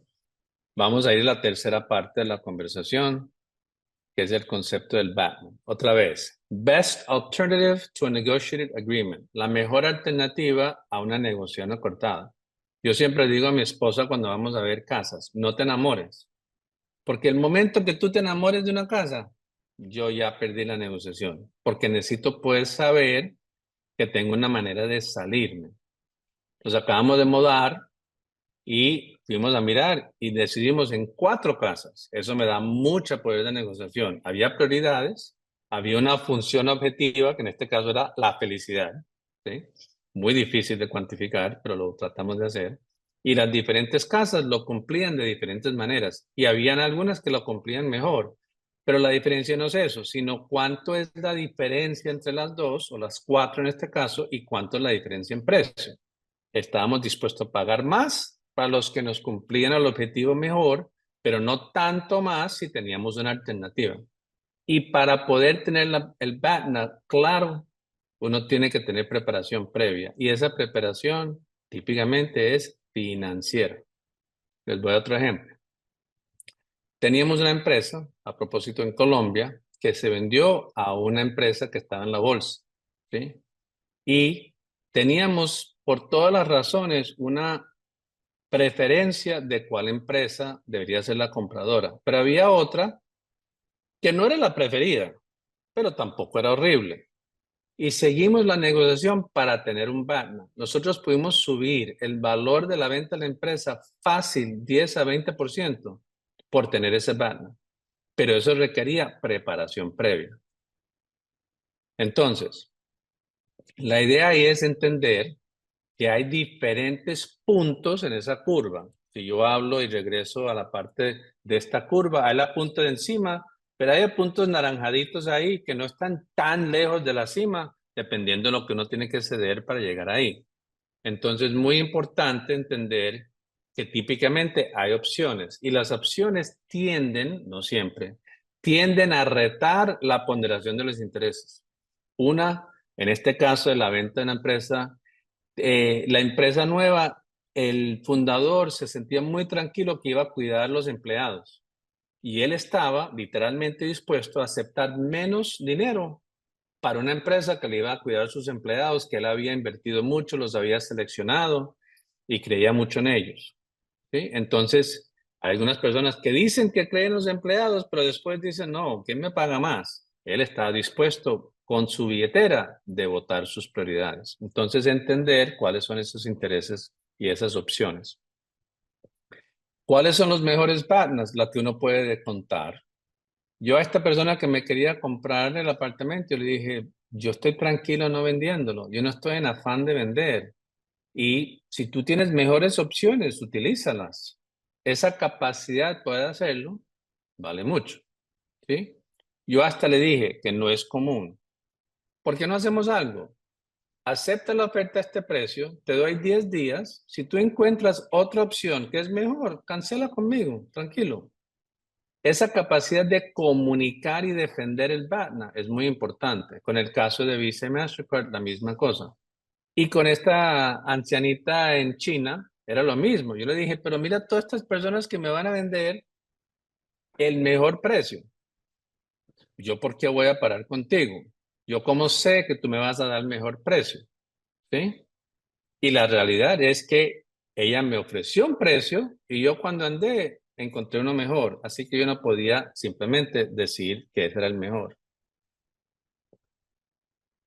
Vamos a ir a la tercera parte de la conversación, que es el concepto del BATNA. Otra vez, Best Alternative to a Negotiated Agreement, la mejor alternativa a una negociación acordada. Yo siempre digo a mi esposa cuando vamos a ver casas, no te enamores, porque el momento que tú te enamores de una casa, yo ya perdí la negociación, porque necesito poder saber que tengo una manera de salirme. Nos acabamos de mudar y fuimos a mirar y decidimos en 4 casas. Eso me da mucha poder de negociación. Había prioridades, había una función objetiva, que en este caso era la felicidad, ¿sí? Muy difícil de cuantificar, pero lo tratamos de hacer. Y las diferentes casas lo cumplían de diferentes maneras. Y habían algunas que lo cumplían mejor. Pero la diferencia no es eso, sino cuánto es la diferencia entre las dos, o las 4 en este caso, y cuánto es la diferencia en precio. Estábamos dispuestos a pagar más para los que nos cumplían el objetivo mejor, pero no tanto más si teníamos una alternativa. Y para poder tener el BATNA claro, uno tiene que tener preparación previa. Y esa preparación típicamente es financiera. Les voy a otro ejemplo. Teníamos una empresa, a propósito en Colombia, que se vendió a una empresa que estaba en la bolsa, ¿sí? Y teníamos, por todas las razones, una preferencia de cuál empresa debería ser la compradora. Pero había otra que no era la preferida, pero tampoco era horrible. Y seguimos la negociación para tener un BATNA. Nosotros pudimos subir el valor de la venta de la empresa fácil 10 a 20% por tener ese BATNA. Pero eso requería preparación previa. Entonces, la idea ahí es entender que hay diferentes puntos en esa curva. Si yo hablo y regreso a la parte de esta curva, hay la punta de encima, pero hay puntos naranjaditos ahí que no están tan lejos de la cima, dependiendo de lo que uno tiene que ceder para llegar ahí. Entonces, es muy importante entender que típicamente hay opciones y las opciones tienden, no siempre, tienden a retar la ponderación de los intereses. Una, en este caso de la venta de una empresa, la empresa nueva, el fundador se sentía muy tranquilo que iba a cuidar a los empleados y él estaba literalmente dispuesto a aceptar menos dinero para una empresa que le iba a cuidar a sus empleados, que él había invertido mucho, los había seleccionado y creía mucho en ellos, ¿sí? Entonces, hay algunas personas que dicen que creen en los empleados, pero después dicen, no, ¿quién me paga más? Él está dispuesto con su billetera de votar sus prioridades. Entonces, entender cuáles son esos intereses y esas opciones. ¿Cuáles son los mejores partners? La que uno puede contar. Yo a esta persona que me quería comprar el apartamento, yo le dije, yo estoy tranquilo no vendiéndolo, yo no estoy en afán de vender. Y si tú tienes mejores opciones, utilízalas. Esa capacidad de poder hacerlo vale mucho, ¿sí? Yo hasta le dije que no es común. ¿Por qué no hacemos algo? Acepta la oferta a este precio, te doy 10 días. Si tú encuentras otra opción que es mejor, cancela conmigo, tranquilo. Esa capacidad de comunicar y defender el BATNA es muy importante. Con el caso de Visa y Mastercard, la misma cosa. Y con esta ancianita en China, era lo mismo. Yo le dije, pero mira todas estas personas que me van a vender el mejor precio. ¿Yo por qué voy a parar contigo? ¿Yo cómo sé que tú me vas a dar el mejor precio? ¿Sí? Y la realidad es que ella me ofreció un precio y yo cuando andé encontré uno mejor. Así que yo no podía simplemente decir que ese era el mejor.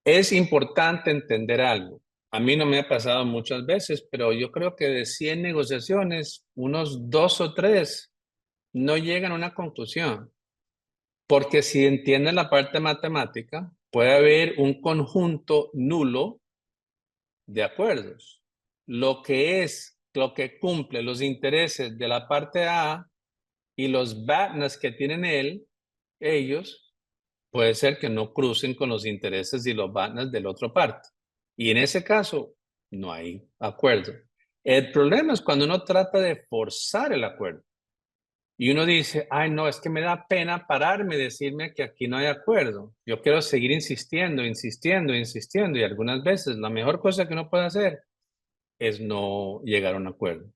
Es importante entender algo. A mí no me ha pasado muchas veces, pero yo creo que de 100 negociaciones, unos 2 o 3 no llegan a una conclusión. Porque si entienden la parte matemática, puede haber un conjunto nulo de acuerdos. Lo que cumple los intereses de la parte A y los BATNAs que tienen ellos, puede ser que no crucen con los intereses y los BATNAs de la otra parte. Y en ese caso, no hay acuerdo. El problema es cuando uno trata de forzar el acuerdo. Y uno dice, ay, no, es que me da pena pararme y decirme que aquí no hay acuerdo. Yo quiero seguir insistiendo, insistiendo, insistiendo. Y algunas veces la mejor cosa que uno puede hacer es no llegar a un acuerdo.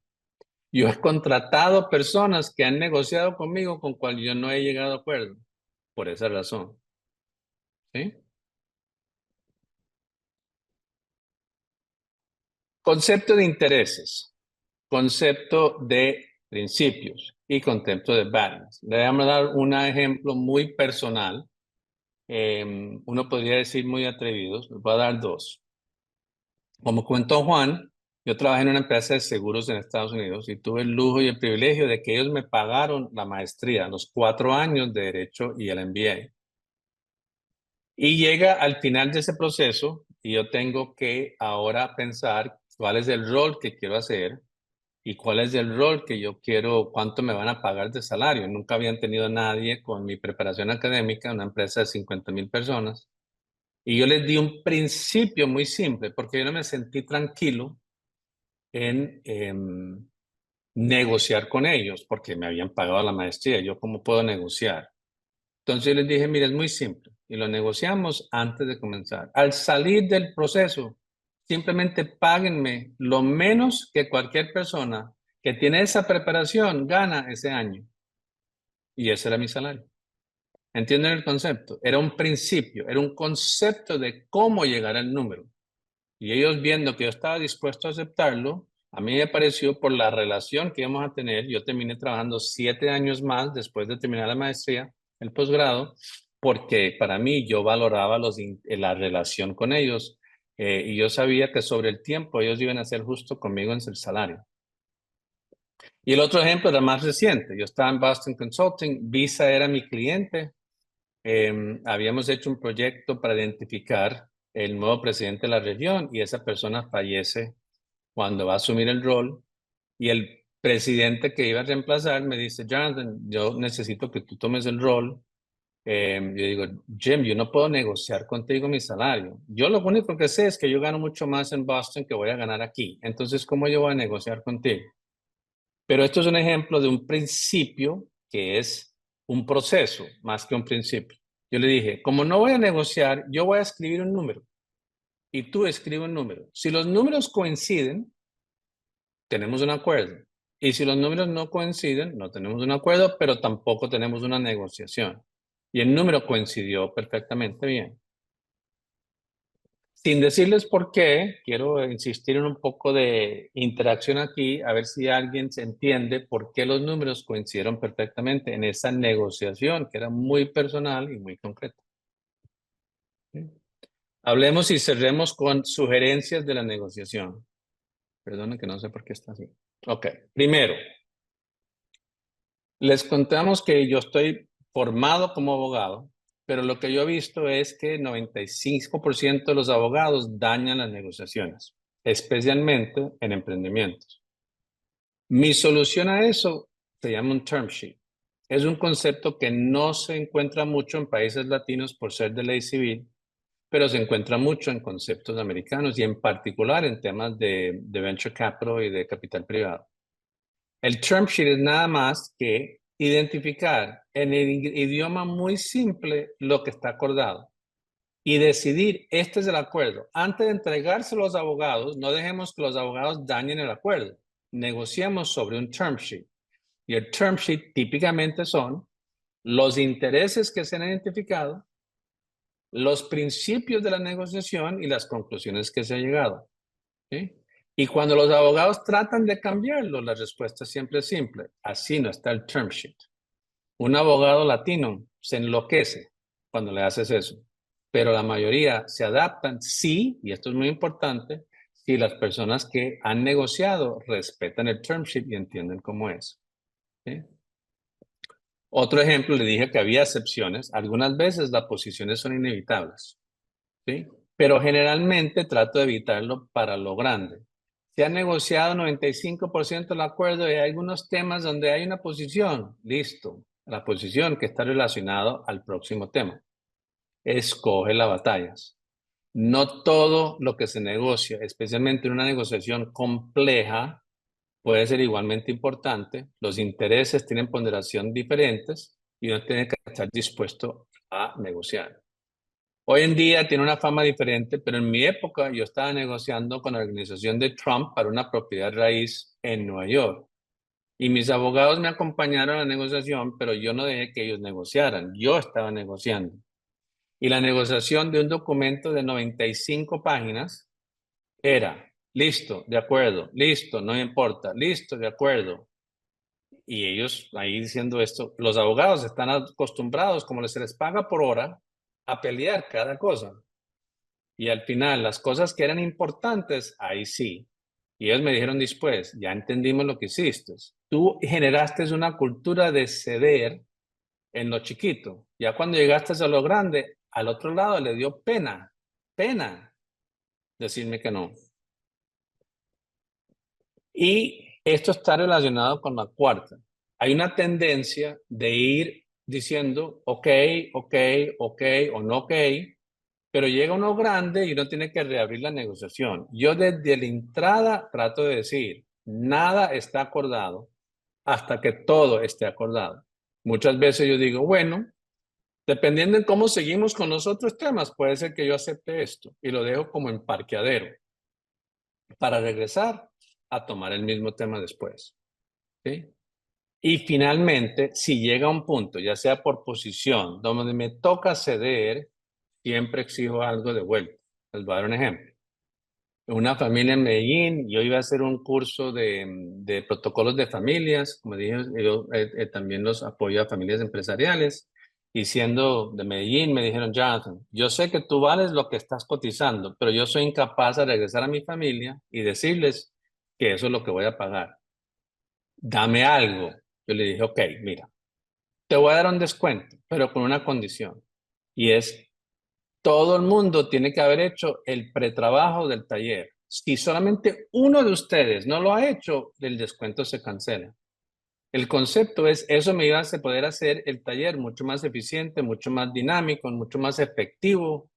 Yo he contratado personas que han negociado conmigo con cual yo no he llegado a acuerdo. Por esa razón. ¿Sí? Concepto de intereses. Concepto de principios y concepto de balance. Le voy a dar un ejemplo muy personal. Uno podría decir muy atrevidos. Les voy a dar dos. Como contó Juan, yo trabajé en una empresa de seguros en Estados Unidos y tuve el lujo y el privilegio de que ellos me pagaron la maestría, los 4 años de Derecho y el MBA. Y llega al final de ese proceso y yo tengo que ahora pensar cuál es el rol que quiero hacer y cuál es el rol que yo quiero, cuánto me van a pagar de salario. Nunca habían tenido nadie con mi preparación académica, una empresa de 50,000 personas. Y yo les di un principio muy simple, porque yo no me sentí tranquilo en negociar con ellos, porque me habían pagado la maestría. ¿Yo cómo puedo negociar? Entonces yo les dije, mira, es muy simple. Y lo negociamos antes de comenzar. Al salir del proceso, simplemente páguenme lo menos que cualquier persona que tiene esa preparación gana ese año. Y ese era mi salario. ¿Entienden el concepto? Era un principio, era un concepto de cómo llegar al número. Y ellos viendo que yo estaba dispuesto a aceptarlo, a mí me pareció por la relación que íbamos a tener. Yo terminé trabajando 7 años más después de terminar la maestría, el posgrado, porque para mí yo valoraba la relación con ellos y yo sabía que sobre el tiempo ellos iban a ser justo conmigo en el salario. Y el otro ejemplo era más reciente. Yo estaba en Boston Consulting, Visa era mi cliente. Habíamos hecho un proyecto para identificar el nuevo presidente de la región y esa persona fallece cuando va a asumir el rol y el presidente que iba a reemplazar me dice, Jonathan, yo necesito que tú tomes el rol. Yo digo, Jim, yo no puedo negociar contigo mi salario. Yo lo único que sé es que yo gano mucho más en Boston que voy a ganar aquí. Entonces, ¿cómo yo voy a negociar contigo? Pero esto es un ejemplo de un principio que es un proceso más que un principio. Yo le dije, como no voy a negociar, yo voy a escribir un número y tú escribe un número. Si los números coinciden, tenemos un acuerdo. Y si los números no coinciden, no tenemos un acuerdo, pero tampoco tenemos una negociación. Y el número coincidió perfectamente bien. Sin decirles por qué, quiero insistir en un poco de interacción aquí, a ver si alguien se entiende por qué los números coincidieron perfectamente en esa negociación, que era muy personal y muy concreta. ¿Sí? Hablemos y cerremos con sugerencias de la negociación. Perdone que no sé por qué está así. Ok, primero, les contamos que yo estoy formado como abogado, pero lo que yo he visto es que 95% de los abogados dañan las negociaciones, especialmente en emprendimientos. Mi solución a eso se llama un term sheet. Es un concepto que no se encuentra mucho en países latinos por ser de ley civil, pero se encuentra mucho en conceptos americanos y en particular en temas de venture capital y de capital privado. El term sheet es nada más que identificar en el idioma muy simple lo que está acordado y decidir, este es el acuerdo. Antes de entregárselo a los abogados, no dejemos que los abogados dañen el acuerdo. Negociemos sobre un term sheet. Y el term sheet típicamente son los intereses que se han identificado, los principios de la negociación y las conclusiones que se ha llegado. ¿Sí? Y cuando los abogados tratan de cambiarlo, la respuesta siempre es simple. Así no está el term sheet. Un abogado latino se enloquece cuando le haces eso, pero la mayoría se adaptan sí, y esto es muy importante, si las personas que han negociado respetan el term sheet y entienden cómo es. ¿Sí? Otro ejemplo, le dije que había excepciones. Algunas veces las posiciones son inevitables, ¿sí? Pero generalmente trato de evitarlo para lo grande. Se ha negociado 95% el acuerdo y hay algunos temas donde hay una posición. Listo, la posición que está relacionada al próximo tema. Escoge las batallas. No todo lo que se negocia, especialmente en una negociación compleja, puede ser igualmente importante. Los intereses tienen ponderación diferentes y uno tiene que estar dispuesto a negociar. Hoy en día tiene una fama diferente, pero en mi época yo estaba negociando con la organización de Trump para una propiedad raíz en Nueva York. Y mis abogados me acompañaron a la negociación, pero yo no dejé que ellos negociaran. Yo estaba negociando. Y la negociación de un documento de 95 páginas era, listo, de acuerdo, listo, no importa, listo, de acuerdo. Y ellos ahí diciendo esto, los abogados están acostumbrados, como se les paga por hora, a pelear cada cosa. Y al final, las cosas que eran importantes, ahí sí. Y ellos me dijeron después, ya entendimos lo que hiciste. Tú generaste una cultura de ceder en lo chiquito. Ya cuando llegaste a lo grande, al otro lado le dio pena decirme que no. Y esto está relacionado con la cuarta. Hay una tendencia de ir diciendo, ok, ok, ok o no ok, pero llega uno grande y uno tiene que reabrir la negociación. Yo desde la entrada trato de decir, nada está acordado hasta que todo esté acordado. Muchas veces yo digo, bueno, dependiendo de cómo seguimos con los otros temas, puede ser que yo acepte esto y lo dejo como en parqueadero para regresar a tomar el mismo tema después. ¿Sí? Y finalmente, si llega un punto, ya sea por posición, donde me toca ceder, siempre exijo algo de vuelta. Les voy a dar un ejemplo. Una familia en Medellín, yo iba a hacer un curso de protocolos de familias, como dije, yo también los apoyo a familias empresariales, y siendo de Medellín me dijeron, Jonathan, yo sé que tú vales lo que estás cotizando, pero yo soy incapaz de regresar a mi familia y decirles que eso es lo que voy a pagar. Dame algo. Yo le dije, ok, mira, te voy a dar un descuento, pero con una condición, y es todo el mundo tiene que haber hecho el pretrabajo del taller. Si solamente uno de ustedes no lo ha hecho, el descuento se cancela. El concepto es, eso me iba a poder hacer el taller mucho más eficiente, mucho más dinámico, mucho más efectivo,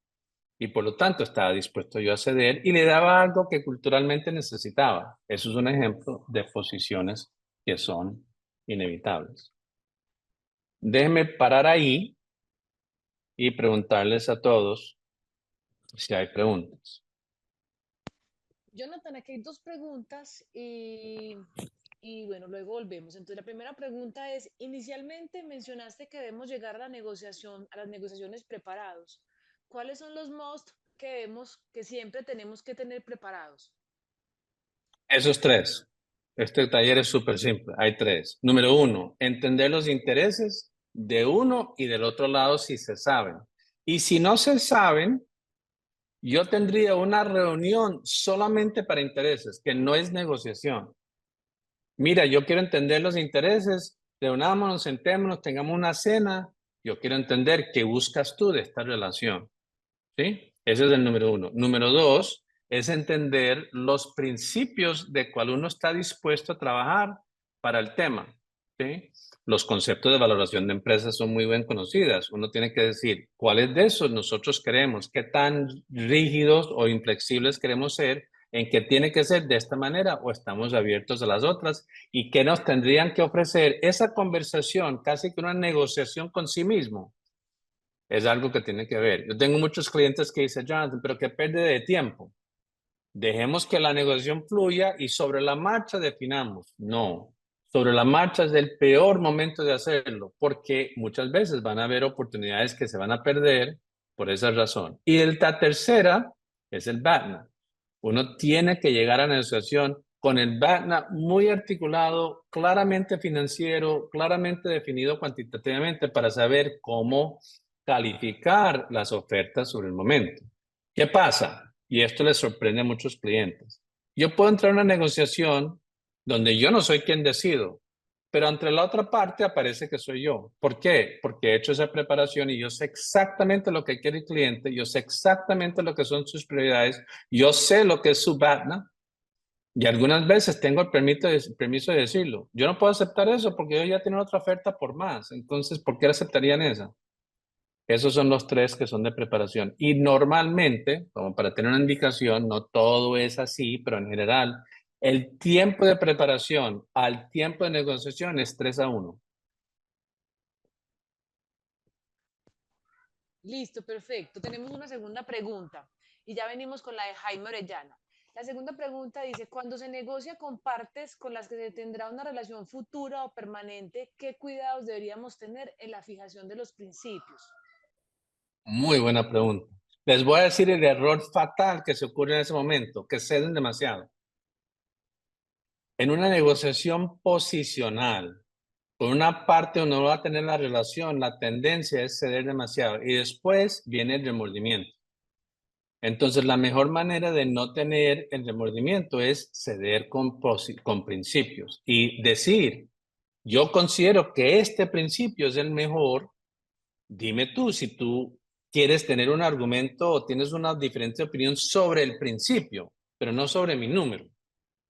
y por lo tanto estaba dispuesto yo a ceder y le daba algo que culturalmente necesitaba. Eso es un ejemplo de posiciones que son inevitables. Déjenme parar ahí y preguntarles a todos si hay preguntas. Jonathan, aquí hay dos preguntas y bueno, luego volvemos. Entonces, la primera pregunta es, inicialmente mencionaste que debemos llegar a la negociación, a las negociaciones preparados. ¿Cuáles son los must que siempre tenemos que tener preparados? Esos tres. Este taller es súper simple. Hay tres. Número uno, entender los intereses de uno y del otro lado si se saben. Y si no se saben, yo tendría una reunión solamente para intereses, que no es negociación. Mira, yo quiero entender los intereses, reunámonos, sentémonos, tengamos una cena. Yo quiero entender qué buscas tú de esta relación. ¿Sí? Ese es el número uno. Número dos es entender los principios de cuál uno está dispuesto a trabajar para el tema. ¿Sí? Los conceptos de valoración de empresas son muy bien conocidas. Uno tiene que decir cuáles de esos nosotros queremos, qué tan rígidos o inflexibles queremos ser, en qué tiene que ser de esta manera o estamos abiertos a las otras y qué nos tendrían que ofrecer. Esa conversación, casi que una negociación con sí mismo, es algo que tiene que ver. Yo tengo muchos clientes que dicen, Jonathan, pero qué pérdida de tiempo. Dejemos que la negociación fluya y sobre la marcha definamos. No, sobre la marcha es el peor momento de hacerlo, porque muchas veces van a haber oportunidades que se van a perder por esa razón. Y la tercera es el BATNA. Uno tiene que llegar a la negociación con el BATNA muy articulado, claramente financiero, claramente definido cuantitativamente para saber cómo calificar las ofertas sobre el momento. ¿Qué pasa? Y esto les sorprende a muchos clientes. Yo puedo entrar a una negociación donde yo no soy quien decido, pero entre la otra parte aparece que soy yo. ¿Por qué? Porque he hecho esa preparación y yo sé exactamente lo que quiere el cliente, yo sé exactamente lo que son sus prioridades, yo sé lo que es su BATNA y algunas veces tengo el permiso de decirlo. Yo no puedo aceptar eso porque yo ya tengo otra oferta por más. Entonces, ¿por qué aceptarían esa? Esos son los tres que son de preparación. Y normalmente, como para tener una indicación, no todo es así, pero en general, El tiempo de preparación al tiempo de negociación es 3-1. Listo, perfecto. Tenemos una segunda pregunta y ya venimos con la de Jaime Orellana. La segunda pregunta dice, cuando se negocia con partes con las que se tendrá una relación futura o permanente, ¿qué cuidados deberíamos tener en la fijación de los principios? Muy buena pregunta. Les voy a decir el error fatal que se ocurre en ese momento, que ceden demasiado. En una negociación posicional, con una parte donde no va a tener la relación, la tendencia es ceder demasiado y después viene el remordimiento. Entonces, la mejor manera de no tener el remordimiento es ceder con principios y decir, yo considero que este principio es el mejor. Dime tú si tú quieres tener un argumento o tienes una diferente opinión sobre el principio, pero no sobre mi número.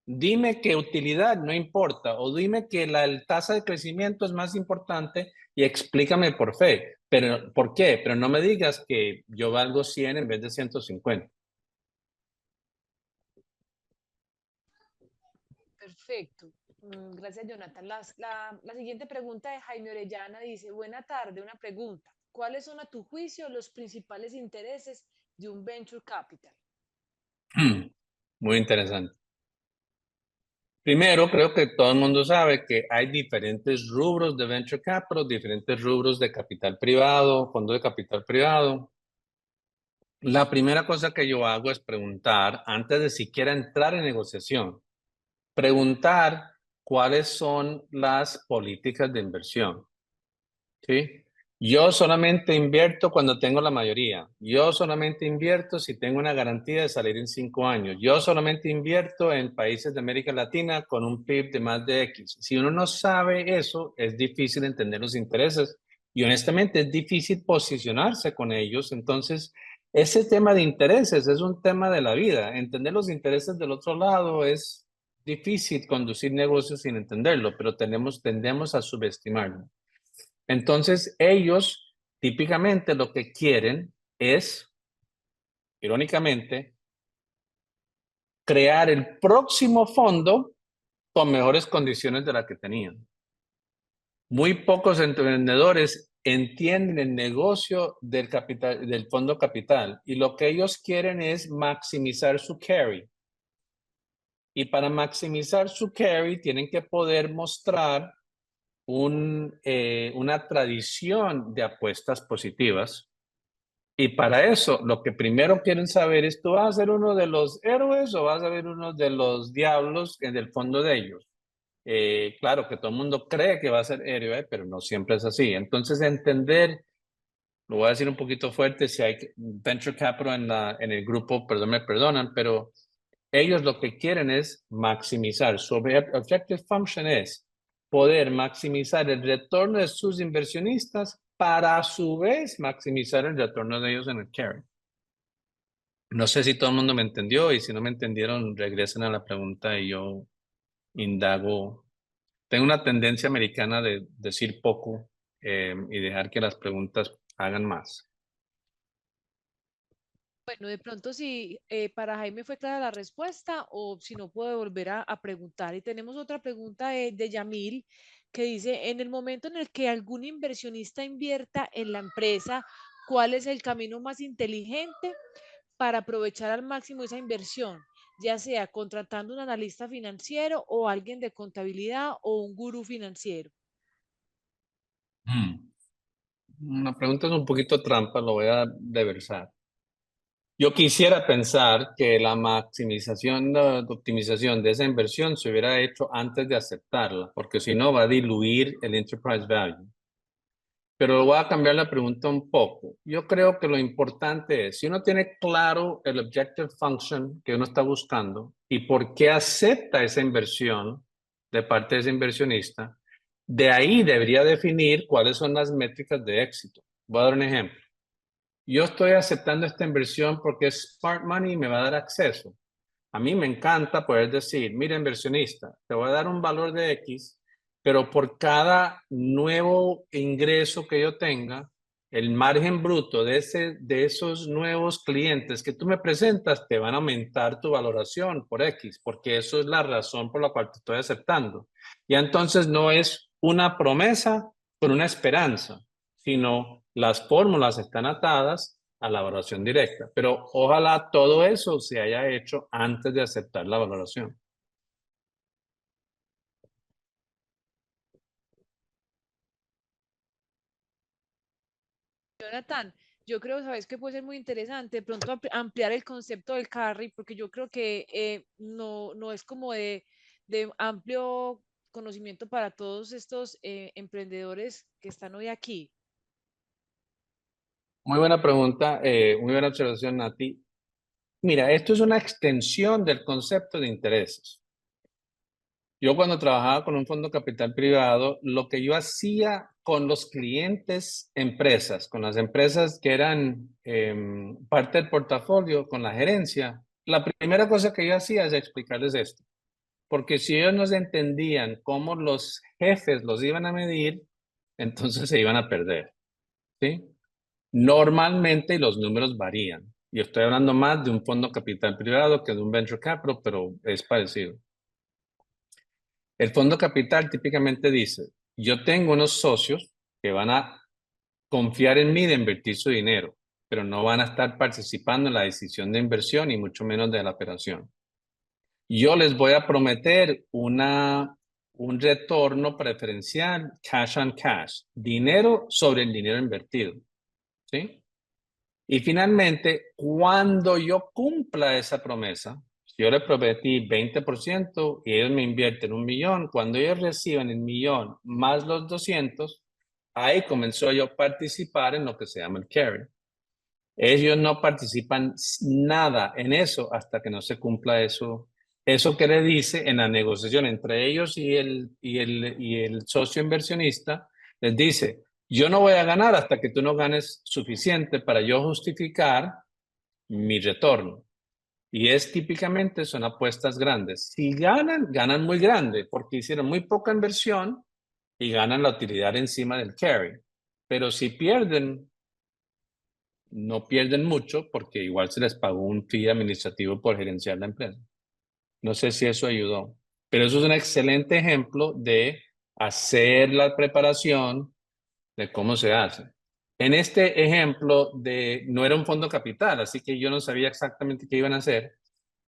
Dime que utilidad no importa o dime que la tasa de crecimiento es más importante y explícame por qué, pero no me digas que yo valgo 100 en vez de 150. Perfecto. Gracias, Jonathan. La siguiente pregunta de Jaime Orellana dice, buena tarde, una pregunta. ¿Cuáles son a tu juicio los principales intereses de un venture capital? Muy interesante. Primero, creo que todo el mundo sabe que hay diferentes rubros de venture capital, diferentes rubros de capital privado, fondo de capital privado. La primera cosa que yo hago es preguntar, antes de siquiera entrar en negociación, preguntar cuáles son las políticas de inversión. ¿Sí? Yo solamente invierto cuando tengo la mayoría. Yo solamente invierto si tengo una garantía de salir en 5 años. Yo solamente invierto en países de América Latina con un PIB de más de X. Si uno no sabe eso, es difícil entender los intereses y honestamente es difícil posicionarse con ellos. Entonces, ese tema de intereses es un tema de la vida. Entender los intereses del otro lado es difícil conducir negocios sin entenderlo, pero tendemos a subestimarlo. Entonces, ellos típicamente lo que quieren es, irónicamente, crear el próximo fondo con mejores condiciones de las que tenían. Muy pocos emprendedores entienden el negocio del capital, del fondo capital, y lo que ellos quieren es maximizar su carry. Y para maximizar su carry tienen que poder mostrar una tradición de apuestas positivas. Y para eso, lo que primero quieren saber es, ¿tú vas a ser uno de los héroes o vas a ser uno de los diablos en el fondo de ellos? Claro que todo el mundo cree que va a ser héroe, pero no siempre es así. Entonces, entender, lo voy a decir un poquito fuerte, si hay venture capital en el grupo, perdón, me perdonan, pero ellos lo que quieren es maximizar. Su objective function es poder maximizar el retorno de sus inversionistas para a su vez maximizar el retorno de ellos en el carry. No sé si todo el mundo me entendió y si no me entendieron, regresen a la pregunta y yo indago. Tengo una tendencia americana de decir poco y dejar que las preguntas hagan más. Bueno, de pronto si para Jaime fue clara la respuesta o si no puede volver a preguntar. Y tenemos otra pregunta de Yamil que dice, en el momento en el que algún inversionista invierta en la empresa, ¿cuál es el camino más inteligente para aprovechar al máximo esa inversión? Ya sea contratando un analista financiero o alguien de contabilidad o un gurú financiero. Una pregunta es un poquito trampa, lo voy a reversar. Yo quisiera pensar que la maximización, la optimización de esa inversión se hubiera hecho antes de aceptarla, porque si no va a diluir el enterprise value. Pero voy a cambiar la pregunta un poco. Yo creo que lo importante es, si uno tiene claro el objective function que uno está buscando y por qué acepta esa inversión de parte de ese inversionista, de ahí debería definir cuáles son las métricas de éxito. Voy a dar un ejemplo. Yo estoy aceptando esta inversión porque es smart money y me va a dar acceso. A mí me encanta poder decir, mira inversionista, te voy a dar un valor de X, pero por cada nuevo ingreso que yo tenga, el margen bruto de esos nuevos clientes que tú me presentas te van a aumentar tu valoración por X, porque eso es la razón por la cual te estoy aceptando. Y entonces no es una promesa con una esperanza, sino las fórmulas están atadas a la valoración directa. Pero ojalá todo eso se haya hecho antes de aceptar la valoración. Jonathan, yo creo, sabes que puede ser muy interesante de pronto ampliar el concepto del carry, porque yo creo que no es como de amplio conocimiento para todos estos emprendedores que están hoy aquí. Muy buena pregunta, muy buena observación, Nati. Mira, esto es una extensión del concepto de intereses. Yo cuando trabajaba con un fondo capital privado, lo que yo hacía con los clientes empresas, con las empresas que eran parte del portafolio, con la gerencia, la primera cosa que yo hacía es explicarles esto. Porque si ellos no se entendían cómo los jefes los iban a medir, entonces se iban a perder, ¿sí? Normalmente los números varían. Yo estoy hablando más de un fondo capital privado que de un venture capital, pero es parecido. El fondo capital típicamente dice, yo tengo unos socios que van a confiar en mí de invertir su dinero, pero no van a estar participando en la decisión de inversión y mucho menos de la operación. Yo les voy a prometer un retorno preferencial, cash on cash, dinero sobre el dinero invertido, ¿sí? Y finalmente, cuando yo cumpla esa promesa, si yo les prometí 20% y ellos me invierten 1 millón, cuando ellos reciban el 1 millón más los 200, ahí comenzó yo a participar en lo que se llama el carry. Ellos no participan nada en eso hasta que no se cumpla eso. Eso que le dice en la negociación entre ellos y el socio inversionista, les dice, yo no voy a ganar hasta que tú no ganes suficiente para yo justificar mi retorno. Y típicamente son apuestas grandes. Si ganan, ganan muy grande porque hicieron muy poca inversión y ganan la utilidad encima del carry. Pero si pierden, no pierden mucho porque igual se les pagó un fee administrativo por gerenciar la empresa. No sé si eso ayudó, pero eso es un excelente ejemplo de hacer la preparación de cómo se hace. En este ejemplo no era un fondo capital, así que yo no sabía exactamente qué iban a hacer.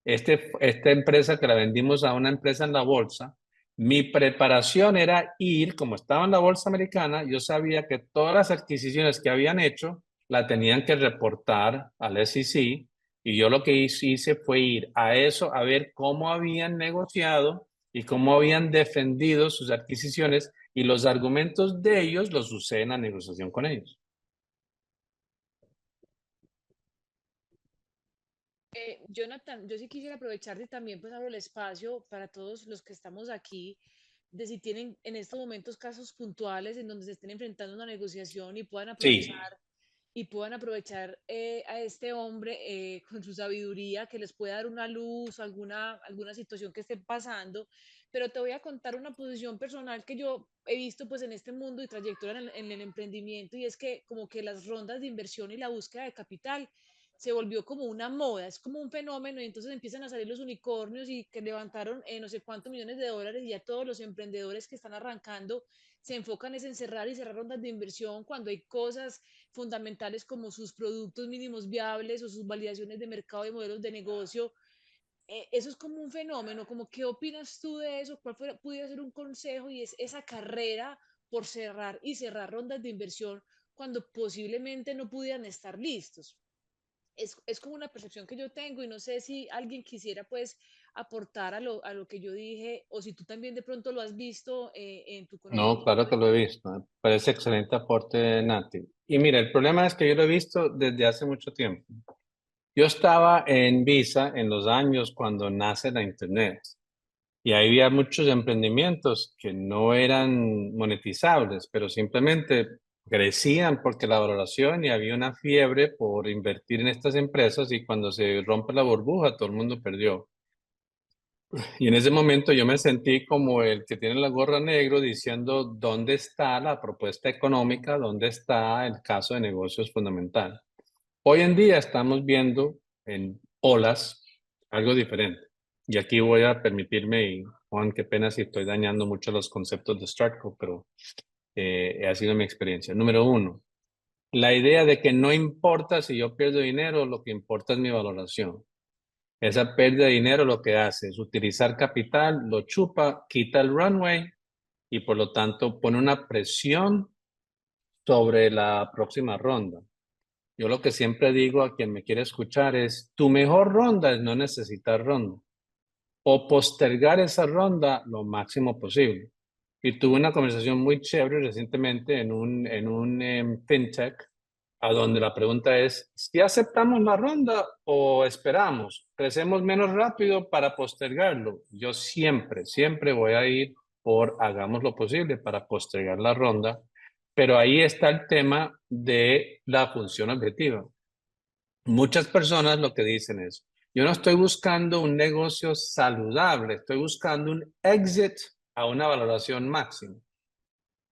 Esta empresa que la vendimos a una empresa en la bolsa, mi preparación era ir, como estaba en la bolsa americana, yo sabía que todas las adquisiciones que habían hecho la tenían que reportar al SEC y yo lo que hice fue ir a eso a ver cómo habían negociado y cómo habían defendido sus adquisiciones y los argumentos de ellos los usé en la negociación con ellos. Jonathan, yo sí quisiera aprovechar y también pues abro el espacio para todos los que estamos aquí, de si tienen en estos momentos casos puntuales en donde se estén enfrentando a una negociación Sí, y puedan aprovechar a este hombre con su sabiduría que les pueda dar una luz, alguna situación que esté pasando. Pero te voy a contar una posición personal que yo he visto pues en este mundo y trayectoria en el emprendimiento, y es que como que las rondas de inversión y la búsqueda de capital se volvió como una moda, es como un fenómeno, y entonces empiezan a salir los unicornios y que levantaron no sé cuántos millones de dólares, y ya todos los emprendedores que están arrancando se enfocan es en cerrar y cerrar rondas de inversión cuando hay cosas fundamentales como sus productos mínimos viables o sus validaciones de mercado y modelos de negocio. Eso es como un fenómeno, como qué opinas tú de eso, pudiera ser un consejo, y es esa carrera por cerrar y cerrar rondas de inversión cuando posiblemente no pudieran estar listos. Es como una percepción que yo tengo, y no sé si alguien quisiera pues aportar a lo que yo dije, o si tú también de pronto lo has visto en tu no, conocimiento. claro que lo he visto. Me parece excelente aporte, Nati. Y mira, el problema es que yo lo he visto desde hace mucho tiempo. Yo estaba en Visa en los años cuando nace la Internet y ahí había muchos emprendimientos que no eran monetizables, pero simplemente crecían porque la valoración y había una fiebre por invertir en estas empresas y cuando se rompe la burbuja todo el mundo perdió. Y en ese momento yo me sentí como el que tiene la gorra negro diciendo dónde está la propuesta económica, dónde está el caso de negocios fundamental. Hoy en día estamos viendo en olas algo diferente. Y aquí voy a permitirme, y Juan, qué pena si estoy dañando mucho los conceptos de Startco, pero ha sido mi experiencia. Número uno, la idea de que no importa si yo pierdo dinero, lo que importa es mi valoración. Esa pérdida de dinero lo que hace es utilizar capital, lo chupa, quita el runway y por lo tanto pone una presión sobre la próxima ronda. Yo lo que siempre digo a quien me quiere escuchar es, tu mejor ronda es no necesitar ronda o postergar esa ronda lo máximo posible. Y tuve una conversación muy chévere recientemente en un fintech, a donde la pregunta es, ¿si aceptamos la ronda o esperamos? ¿Crecemos menos rápido para postergarlo? Yo siempre voy a ir por hagamos lo posible para postergar la ronda, pero ahí está el tema de la función objetiva. Muchas personas lo que dicen es, yo no estoy buscando un negocio saludable, estoy buscando un exit a una valoración máxima.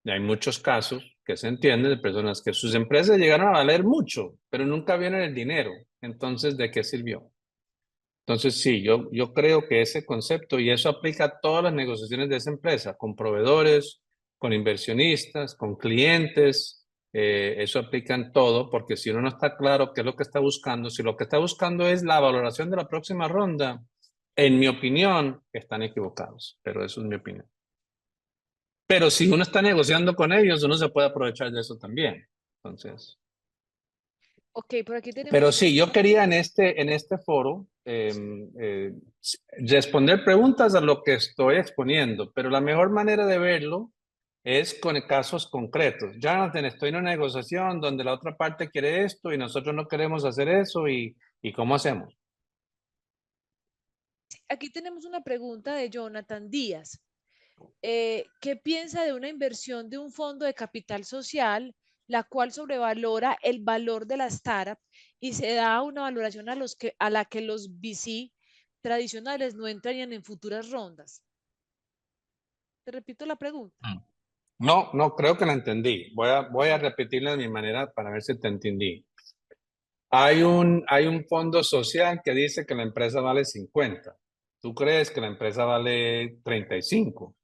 Y hay muchos casos que se entienden de personas que sus empresas llegaron a valer mucho, pero nunca vieron el dinero. Entonces, ¿de qué sirvió? Entonces, sí, yo creo que ese concepto, y eso aplica a todas las negociaciones de esa empresa, con proveedores, con inversionistas, con clientes, eso aplica en todo, porque si uno no está claro qué es lo que está buscando, si lo que está buscando es la valoración de la próxima ronda, en mi opinión, están equivocados, pero eso es mi opinión. Pero si uno está negociando con ellos, uno se puede aprovechar de eso también. Entonces, Ok, por aquí pero tenemos sí, yo quería en este foro responder preguntas a lo que estoy exponiendo, pero la mejor manera de verlo es con casos concretos. Jonathan, estoy en una negociación donde la otra parte quiere esto y nosotros no queremos hacer eso y ¿cómo hacemos? aquí tenemos una pregunta de Jonathan Díaz. ¿Qué piensa de una inversión de un fondo de capital social, la cual sobrevalora el valor de la startup y se da una valoración a la que los VC tradicionales no entrarían en futuras rondas? Te repito la pregunta. No, no, creo que la entendí. Voy a repetirla de mi manera para ver si te entendí. Hay un fondo social que dice que la empresa vale 50. Tú crees que la empresa vale 35.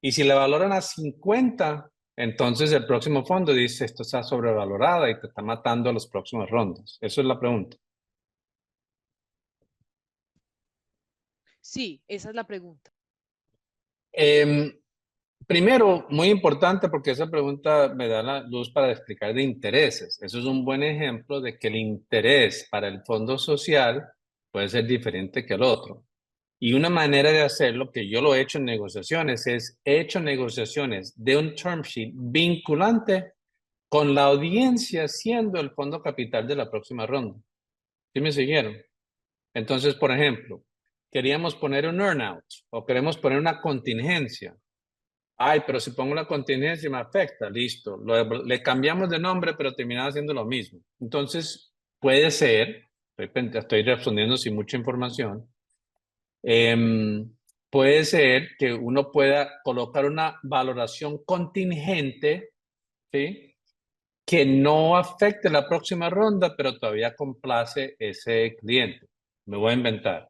Y si le valoran a 50, entonces el próximo fondo dice, esto está sobrevalorada y te está matando a los próximos rondas. Eso es la pregunta. Sí, esa es la pregunta. Em, Primero, muy importante porque esa pregunta me da la luz para explicar de intereses. Eso es un buen ejemplo de que el interés para el fondo social puede ser diferente que el otro. Y una manera de hacerlo, que yo lo he hecho en negociaciones, es he hecho negociaciones de un term sheet vinculante con la audiencia siendo el fondo capital de la próxima ronda. ¿Sí me siguieron? Entonces, por ejemplo, queríamos poner un earnout o queremos poner una contingencia. Ay, pero si pongo una contingencia me afecta, listo. Le cambiamos de nombre, pero terminaba haciendo lo mismo. Entonces, puede ser, estoy respondiendo sin mucha información, em, puede ser que uno pueda colocar una valoración contingente, ¿sí? Que no afecte la próxima ronda, pero todavía complace ese cliente. Me voy a inventar.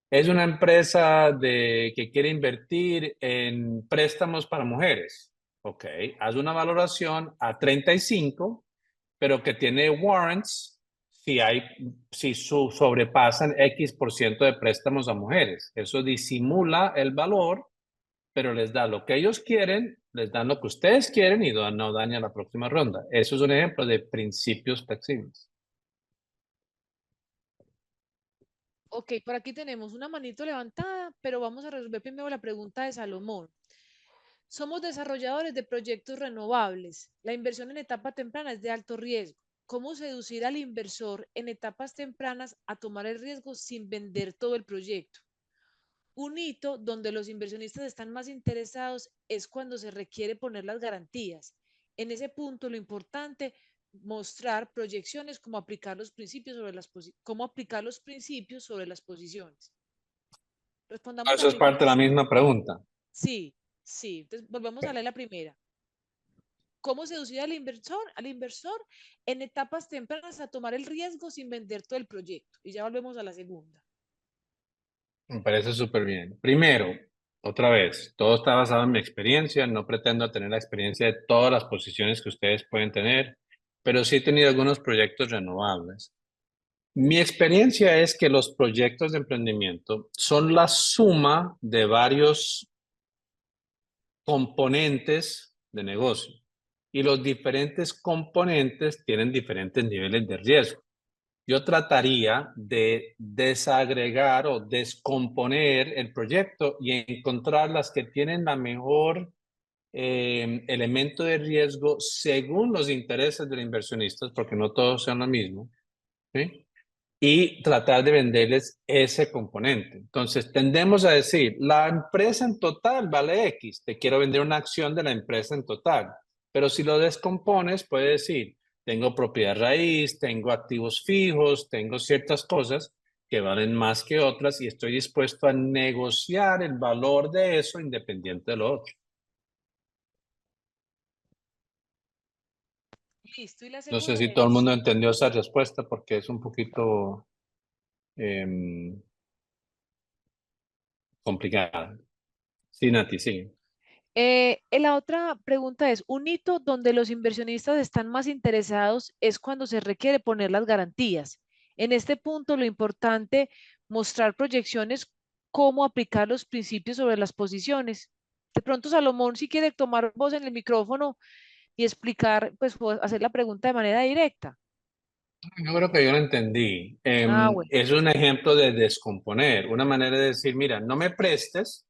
Es una empresa que quiere invertir en préstamos para mujeres. Ok, haz una valoración a 35, pero que tiene warrants si sobrepasan X% de préstamos a mujeres. Eso disimula el valor, pero les da lo que ellos quieren, les dan lo que ustedes quieren y no daña la próxima ronda. Eso es un ejemplo de principios flexibles. Ok, por aquí tenemos una manito levantada, pero vamos a resolver primero la pregunta de Salomón. Somos desarrolladores de proyectos renovables. La inversión en etapa temprana es de alto riesgo. ¿Cómo seducir al inversor en etapas tempranas a tomar el riesgo sin vender todo el proyecto? Un hito donde los inversionistas están más interesados es cuando se requiere poner las garantías. En ese punto, lo importante, mostrar proyecciones, cómo aplicar los principios sobre las posiciones. Respondamos la Eso es parte primera. de la misma pregunta. Sí, sí. Entonces, volvemos a leer la primera. ¿Cómo seducir al inversor en etapas tempranas a tomar el riesgo sin vender todo el proyecto? Y ya volvemos a la segunda. Me parece súper bien. Primero, otra vez, todo está basado en mi experiencia. No pretendo tener la experiencia de todas las posiciones que ustedes pueden tener, pero sí he tenido algunos proyectos renovables. Mi experiencia es que los proyectos de emprendimiento son la suma de varios componentes de negocio y los diferentes componentes tienen diferentes niveles de riesgo. Yo trataría de desagregar o descomponer el proyecto y encontrar las que tienen la mejor elemento de riesgo según los intereses de los inversionistas, porque no todos son lo mismo, ¿sí? Y tratar de venderles ese componente. Entonces, tendemos a decir, la empresa en total vale X, te quiero vender una acción de la empresa en total. Pero si lo descompones, puede decir, tengo propiedad raíz, tengo activos fijos, tengo ciertas cosas que valen más que otras y estoy dispuesto a negociar el valor de eso independiente de lo otro. Listo. Y la No sé segunda si todo el es, mundo entendió esa respuesta porque es un poquito complicada. Sí, Nati, sí. La otra pregunta es, un hito donde los inversionistas están más interesados es cuando se requiere poner las garantías. En este punto, lo importante, mostrar proyecciones, cómo aplicar los principios sobre las posiciones. De pronto, Salomón, si quiere tomar voz en el micrófono y explicar, pues hacer la pregunta de manera directa. Yo creo que yo lo entendí. Ah, bueno. Es un ejemplo de descomponer, una manera de decir, mira, no me prestes,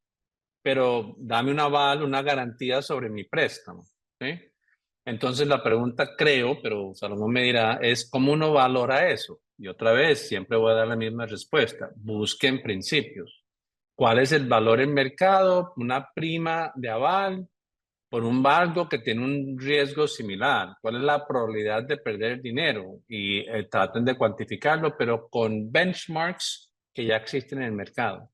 pero dame un aval, una garantía sobre mi préstamo, ¿sí? Entonces la pregunta creo, pero Salomón me dirá, es cómo uno valora eso. Y otra vez, siempre voy a dar la misma respuesta. Busquen principios. ¿Cuál es el valor en mercado? Una prima de aval por un banco que tiene un riesgo similar. ¿Cuál es la probabilidad de perder el dinero? Y traten de cuantificarlo, pero con benchmarks que ya existen en el mercado.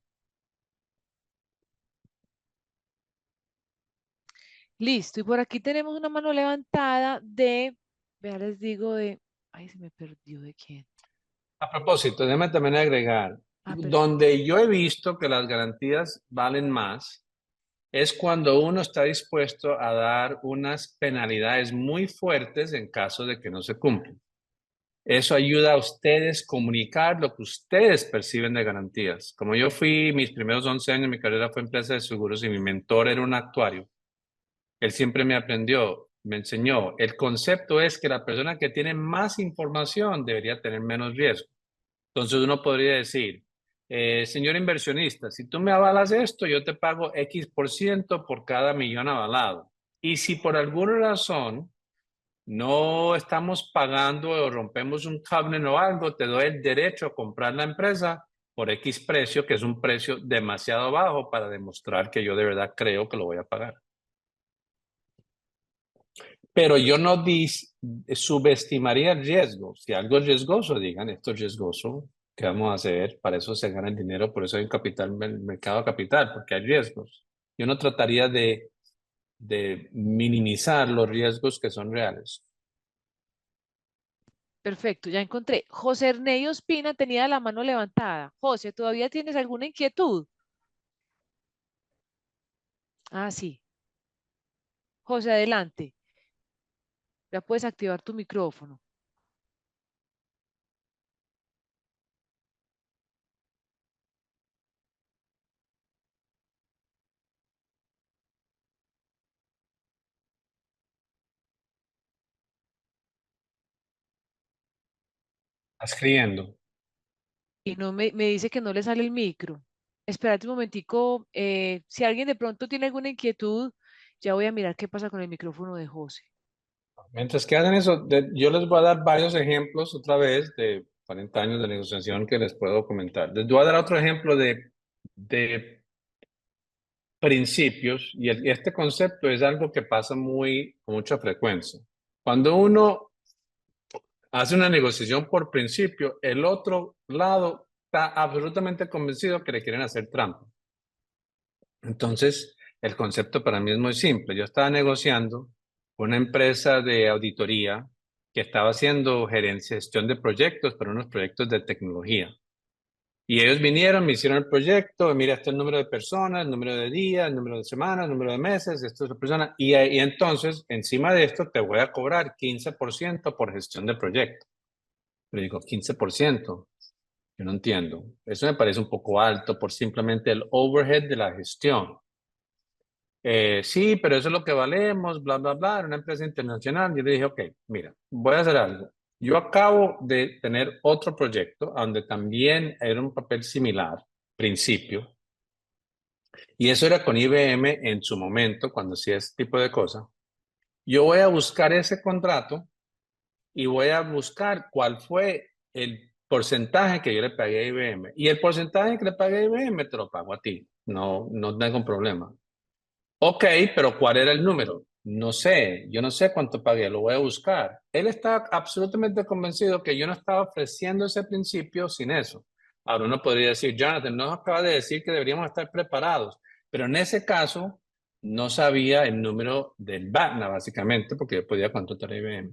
Listo. Y por aquí tenemos una mano levantada de, vea, les digo de, ay, se me perdió de quién. A propósito, déjame también agregar, Ah, perfecto. donde yo he visto que las garantías valen más es cuando uno está dispuesto a dar unas penalidades muy fuertes en caso de que no se cumplan. Eso ayuda a ustedes a comunicar lo que ustedes perciben de garantías. Como yo fui, mis primeros 11 años, mi carrera fue empresa de seguros y mi mentor era un actuario. Él siempre me aprendió, me enseñó, el concepto es que la persona que tiene más información debería tener menos riesgo. Entonces uno podría decir, señor inversionista, si tú me avalas esto, yo te pago X% por cada millón avalado. Y si por alguna razón no estamos pagando o rompemos un covenant o algo, te doy el derecho a comprar la empresa por X precio, que es un precio demasiado bajo para demostrar que yo de verdad creo que lo voy a pagar. Pero yo no subestimaría el riesgo. Si algo es riesgoso, digan, esto es riesgoso, ¿qué vamos a hacer? Para eso se gana el dinero, por eso hay un capital, mercado de capital, porque hay riesgos. Yo no trataría de minimizar los riesgos que son reales. Perfecto, ya encontré. José Ernei Ospina tenía la mano levantada. José, ¿todavía tienes alguna inquietud? Ah, sí. José, adelante. Ya puedes activar tu micrófono. Estás escribiendo. Y no me dice que no le sale el micro. Espérate un momentico. Si alguien de pronto tiene alguna inquietud, ya voy a mirar qué pasa con el micrófono de José. Mientras que hacen eso, yo les voy a dar varios ejemplos otra vez de 40 años de negociación que les puedo comentar. Les voy a dar otro ejemplo de principios y este concepto es algo que pasa con mucha frecuencia. Cuando uno hace una negociación por principio, el otro lado está absolutamente convencido que le quieren hacer trampa. Entonces, el concepto para mí es muy simple. Yo estaba negociando con una empresa de auditoría que estaba haciendo gestión de proyectos para unos proyectos de tecnología. Y ellos vinieron, me hicieron el proyecto, mira, este es el número de personas, el número de días, el número de semanas, el número de meses, esto es la persona. Y entonces, encima de esto, te voy a cobrar 15% por gestión de proyecto. Le digo, 15%. Yo no entiendo. Eso me parece un poco alto por simplemente el overhead de la gestión. Sí, pero eso es lo que valemos, bla, bla, bla, era una empresa internacional. Yo le dije, ok, mira, voy a hacer algo. Yo acabo de tener otro proyecto donde también era un papel similar, principio, y eso era con IBM en su momento, cuando hacía ese tipo de cosas. Yo voy a buscar ese contrato y voy a buscar cuál fue el porcentaje que yo le pagué a IBM. Y el porcentaje que le pagué a IBM te lo pago a ti. No, no tengo problema. Ok, pero ¿cuál era el número? No sé, yo no sé cuánto pagué, lo voy a buscar. Él está absolutamente convencido que yo no estaba ofreciendo ese principio sin eso. Ahora uno podría decir, Jonathan, nos acaba de decir que deberíamos estar preparados, pero en ese caso no sabía el número del BATNA, básicamente, porque yo podía contratar a IBM.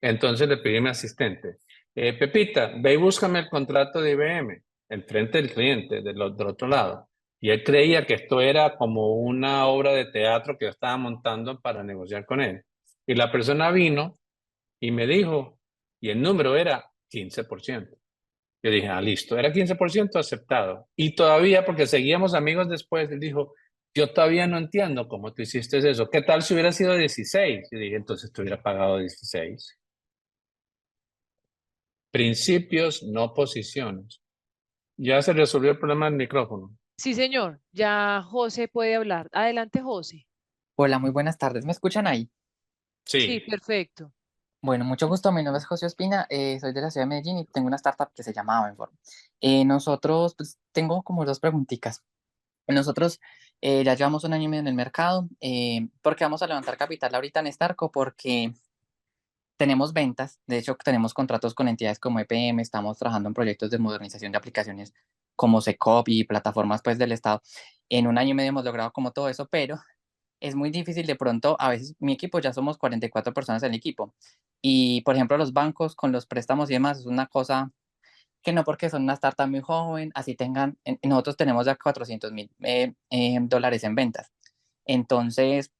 Entonces le pedí a mi asistente, Pepita, ve y búscame el contrato de IBM, enfrente del cliente, del otro lado. Y él creía que esto era como una obra de teatro que yo estaba montando para negociar con él. Y la persona vino y me dijo, y el número era 15%. Yo dije, ah, listo, era 15% aceptado. Y todavía, porque seguíamos amigos después, él dijo, yo todavía no entiendo cómo tú hiciste eso. ¿Qué tal si hubiera sido 16? Yo dije, entonces te hubiera pagado 16. Principios, no posiciones. Ya se resolvió el problema del micrófono. Sí, señor. Ya José puede hablar. Adelante, José. Hola, muy buenas tardes. ¿Me escuchan ahí? Sí, Sí, perfecto. Bueno, mucho gusto. Mi nombre es José Ospina. Soy de la ciudad de Medellín y tengo una startup que se llama Avenfor. Nosotros, pues, tengo como dos preguntitas. Nosotros ya llevamos un año y medio en el mercado. ¿Por qué vamos a levantar capital ahorita en Starco? Porque tenemos ventas. De hecho, tenemos contratos con entidades como EPM. Estamos trabajando en proyectos de modernización de aplicaciones como Secop y plataformas pues, del Estado. En un año y medio hemos logrado como todo eso, pero es muy difícil de pronto, a veces mi equipo ya somos 44 personas en el equipo y por ejemplo los bancos con los préstamos y demás es una cosa que no porque son una startup muy joven, así tengan, nosotros tenemos ya 400.000 dólares en ventas. Entonces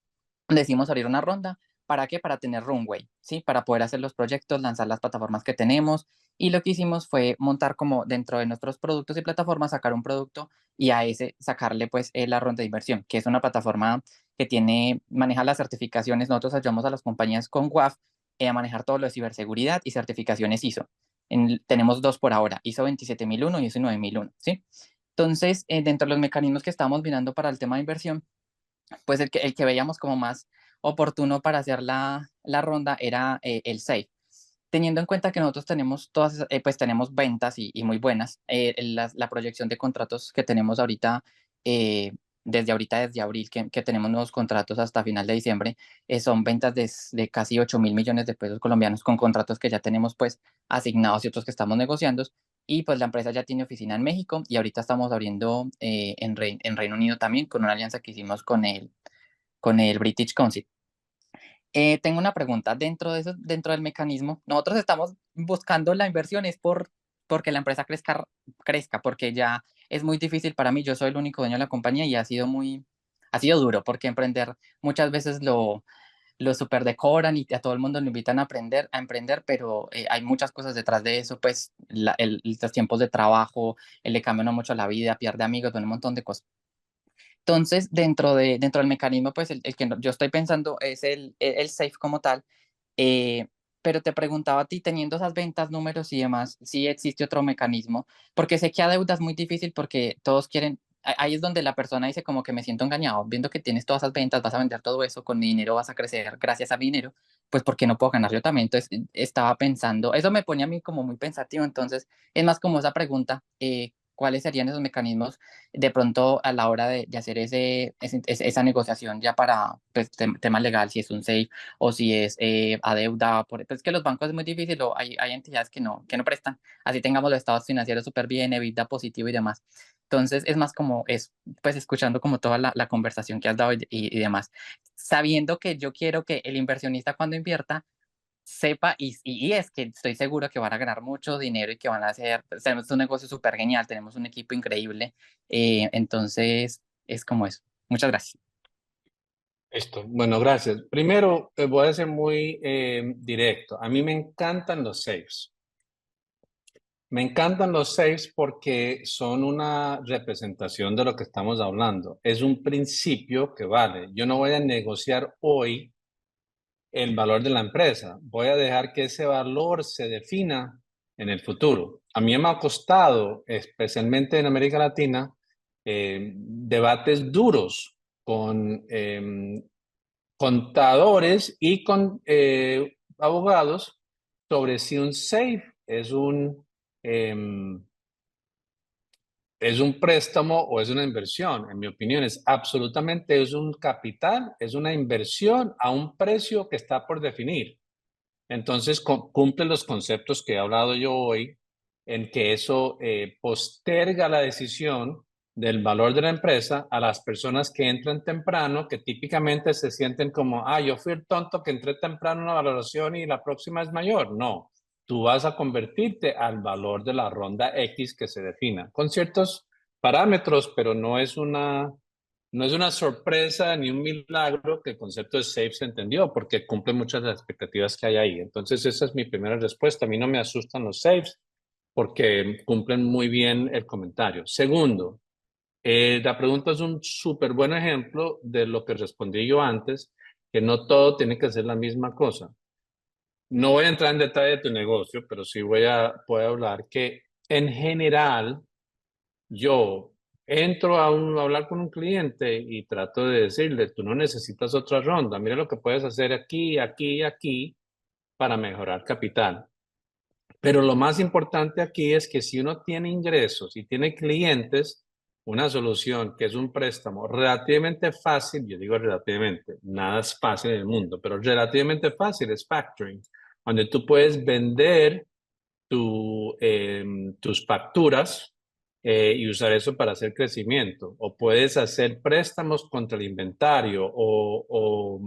decimos abrir una ronda. ¿Para qué? Para tener runway, ¿sí? Para poder hacer los proyectos, lanzar las plataformas que tenemos. Y lo que hicimos fue montar como dentro de nuestros productos y plataformas, sacar un producto y a ese sacarle pues la ronda de inversión, que es una plataforma que maneja las certificaciones. Nosotros ayudamos a las compañías con WAF a manejar todo lo de ciberseguridad y certificaciones ISO. Tenemos dos por ahora, ISO 27001 y ISO 9001, ¿sí? Entonces, dentro de los mecanismos que estamos mirando para el tema de inversión, pues el que veíamos como más oportuno para hacer la ronda era el SAFE. Teniendo en cuenta que nosotros tenemos pues tenemos ventas y muy buenas, la proyección de contratos que tenemos ahorita, eh, desde abril, que tenemos nuevos contratos hasta final de diciembre, son ventas de casi 8.000 millones de pesos colombianos con contratos que ya tenemos pues asignados y otros que estamos negociando. Y pues la empresa ya tiene oficina en México y ahorita estamos abriendo en Reino Unido también con una alianza que hicimos con el British Council. Tengo una pregunta. Dentro del mecanismo, nosotros estamos buscando la inversión es porque la empresa crezca, porque ya es muy difícil para mí. Yo soy el único dueño de la compañía y ha sido duro, porque emprender muchas veces lo super decoran y a todo el mundo lo invitan a emprender, pero hay muchas cosas detrás de eso, pues los tiempos de trabajo, le cambian mucho la vida, pierde amigos, un montón de cosas. Entonces, dentro del mecanismo, pues el que yo estoy pensando es el SAFE como tal, eh, pero te preguntaba a ti, teniendo esas ventas, números y demás, si existe otro mecanismo, porque sé que a deuda es muy difícil porque todos quieren, ahí es donde la persona dice como que me siento engañado, viendo que tienes todas esas ventas, vas a vender todo eso, con mi dinero vas a crecer gracias a mi dinero, pues ¿por qué no puedo ganar yo también? Entonces estaba pensando, eso me pone a mí como muy pensativo, entonces es más como esa pregunta, ¿cuáles serían esos mecanismos de pronto a la hora de hacer esa negociación ya para pues, tema legal, si es un SAFE o si es a deuda? Pues que los bancos es muy difícil, hay entidades que no prestan, así tengamos los estados financieros súper bien, EBITDA positivo y demás. Entonces es más como eso, pues escuchando como toda la conversación que has dado y demás, sabiendo que yo quiero que el inversionista cuando invierta sepa y es que estoy seguro que van a ganar mucho dinero y que van a hacer, tenemos un negocio súper genial, tenemos un equipo increíble, entonces es como eso. Muchas gracias. Listo. Bueno, gracias. Primero, voy a ser muy directo. A mí me encantan los safes. Me encantan los safes porque son una representación de lo que estamos hablando. Es un principio que vale. Yo no voy a negociar hoy el valor de la empresa. Voy a dejar que ese valor se defina en el futuro. A mí me ha costado, especialmente en América Latina, debates duros con contadores y con abogados sobre si un safe es un préstamo o es una inversión. En mi opinión, es un capital, es una inversión a un precio que está por definir. Entonces, cumple los conceptos que he hablado yo hoy, en que eso posterga la decisión del valor de la empresa a las personas que entran temprano, que típicamente se sienten como, yo fui el tonto que entré temprano en una valoración y la próxima es mayor. No, tú vas a convertirte al valor de la ronda X que se defina, con ciertos parámetros, pero no es una sorpresa ni un milagro que el concepto de SAFE se entendió, porque cumple muchas de las expectativas que hay ahí. Entonces, esa es mi primera respuesta. A mí no me asustan los SAFEs porque cumplen muy bien el comentario. Segundo, la pregunta es un súper buen ejemplo de lo que respondí yo antes, que no todo tiene que ser la misma cosa. No voy a entrar en detalle de tu negocio, pero sí puedo hablar que en general yo entro a hablar con un cliente y trato de decirle, tú no necesitas otra ronda, mira lo que puedes hacer aquí, aquí y aquí para mejorar capital. Pero lo más importante aquí es que si uno tiene ingresos y tiene clientes, una solución que es un préstamo relativamente fácil, yo digo relativamente, nada es fácil en el mundo, pero relativamente fácil es factoring, donde tú puedes vender tus facturas y usar eso para hacer crecimiento. O puedes hacer préstamos contra el inventario o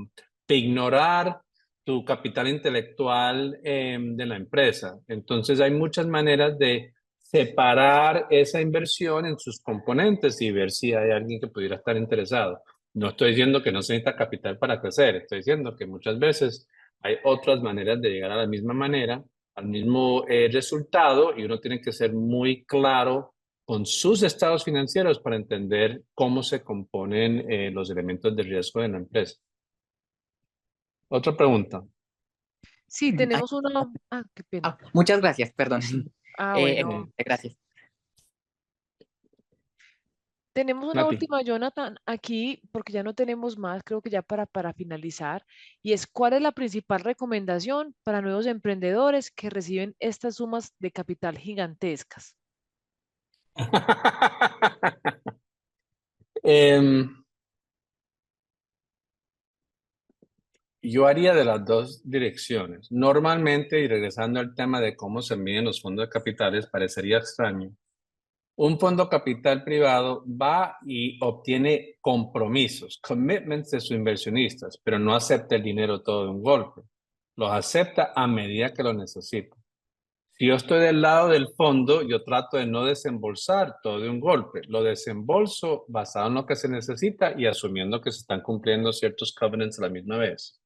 ignorar tu capital intelectual de la empresa. Entonces hay muchas maneras de separar esa inversión en sus componentes y ver si hay alguien que pudiera estar interesado. No estoy diciendo que no se necesita capital para crecer, estoy diciendo que muchas veces hay otras maneras de llegar a la misma manera, al mismo resultado, y uno tiene que ser muy claro con sus estados financieros para entender cómo se componen los elementos de riesgo de la empresa. Otra pregunta. Sí, Ay, tenemos una. Qué pena. muchas gracias, perdón. Bueno. Gracias. Tenemos una Nati. última, Jonathan, aquí, porque ya no tenemos más, creo que ya para finalizar, y es ¿cuál es la principal recomendación para nuevos emprendedores que reciben estas sumas de capital gigantescas? Em, yo haría de las dos direcciones. Normalmente, y regresando al tema de cómo se miden los fondos de capitales, parecería extraño. Un fondo capital privado va y obtiene compromisos, commitments de sus inversionistas, pero no acepta el dinero todo de un golpe. Los acepta a medida que lo necesita. Si yo estoy del lado del fondo, yo trato de no desembolsar todo de un golpe. Lo desembolso basado en lo que se necesita y asumiendo que se están cumpliendo ciertos covenants a la misma vez.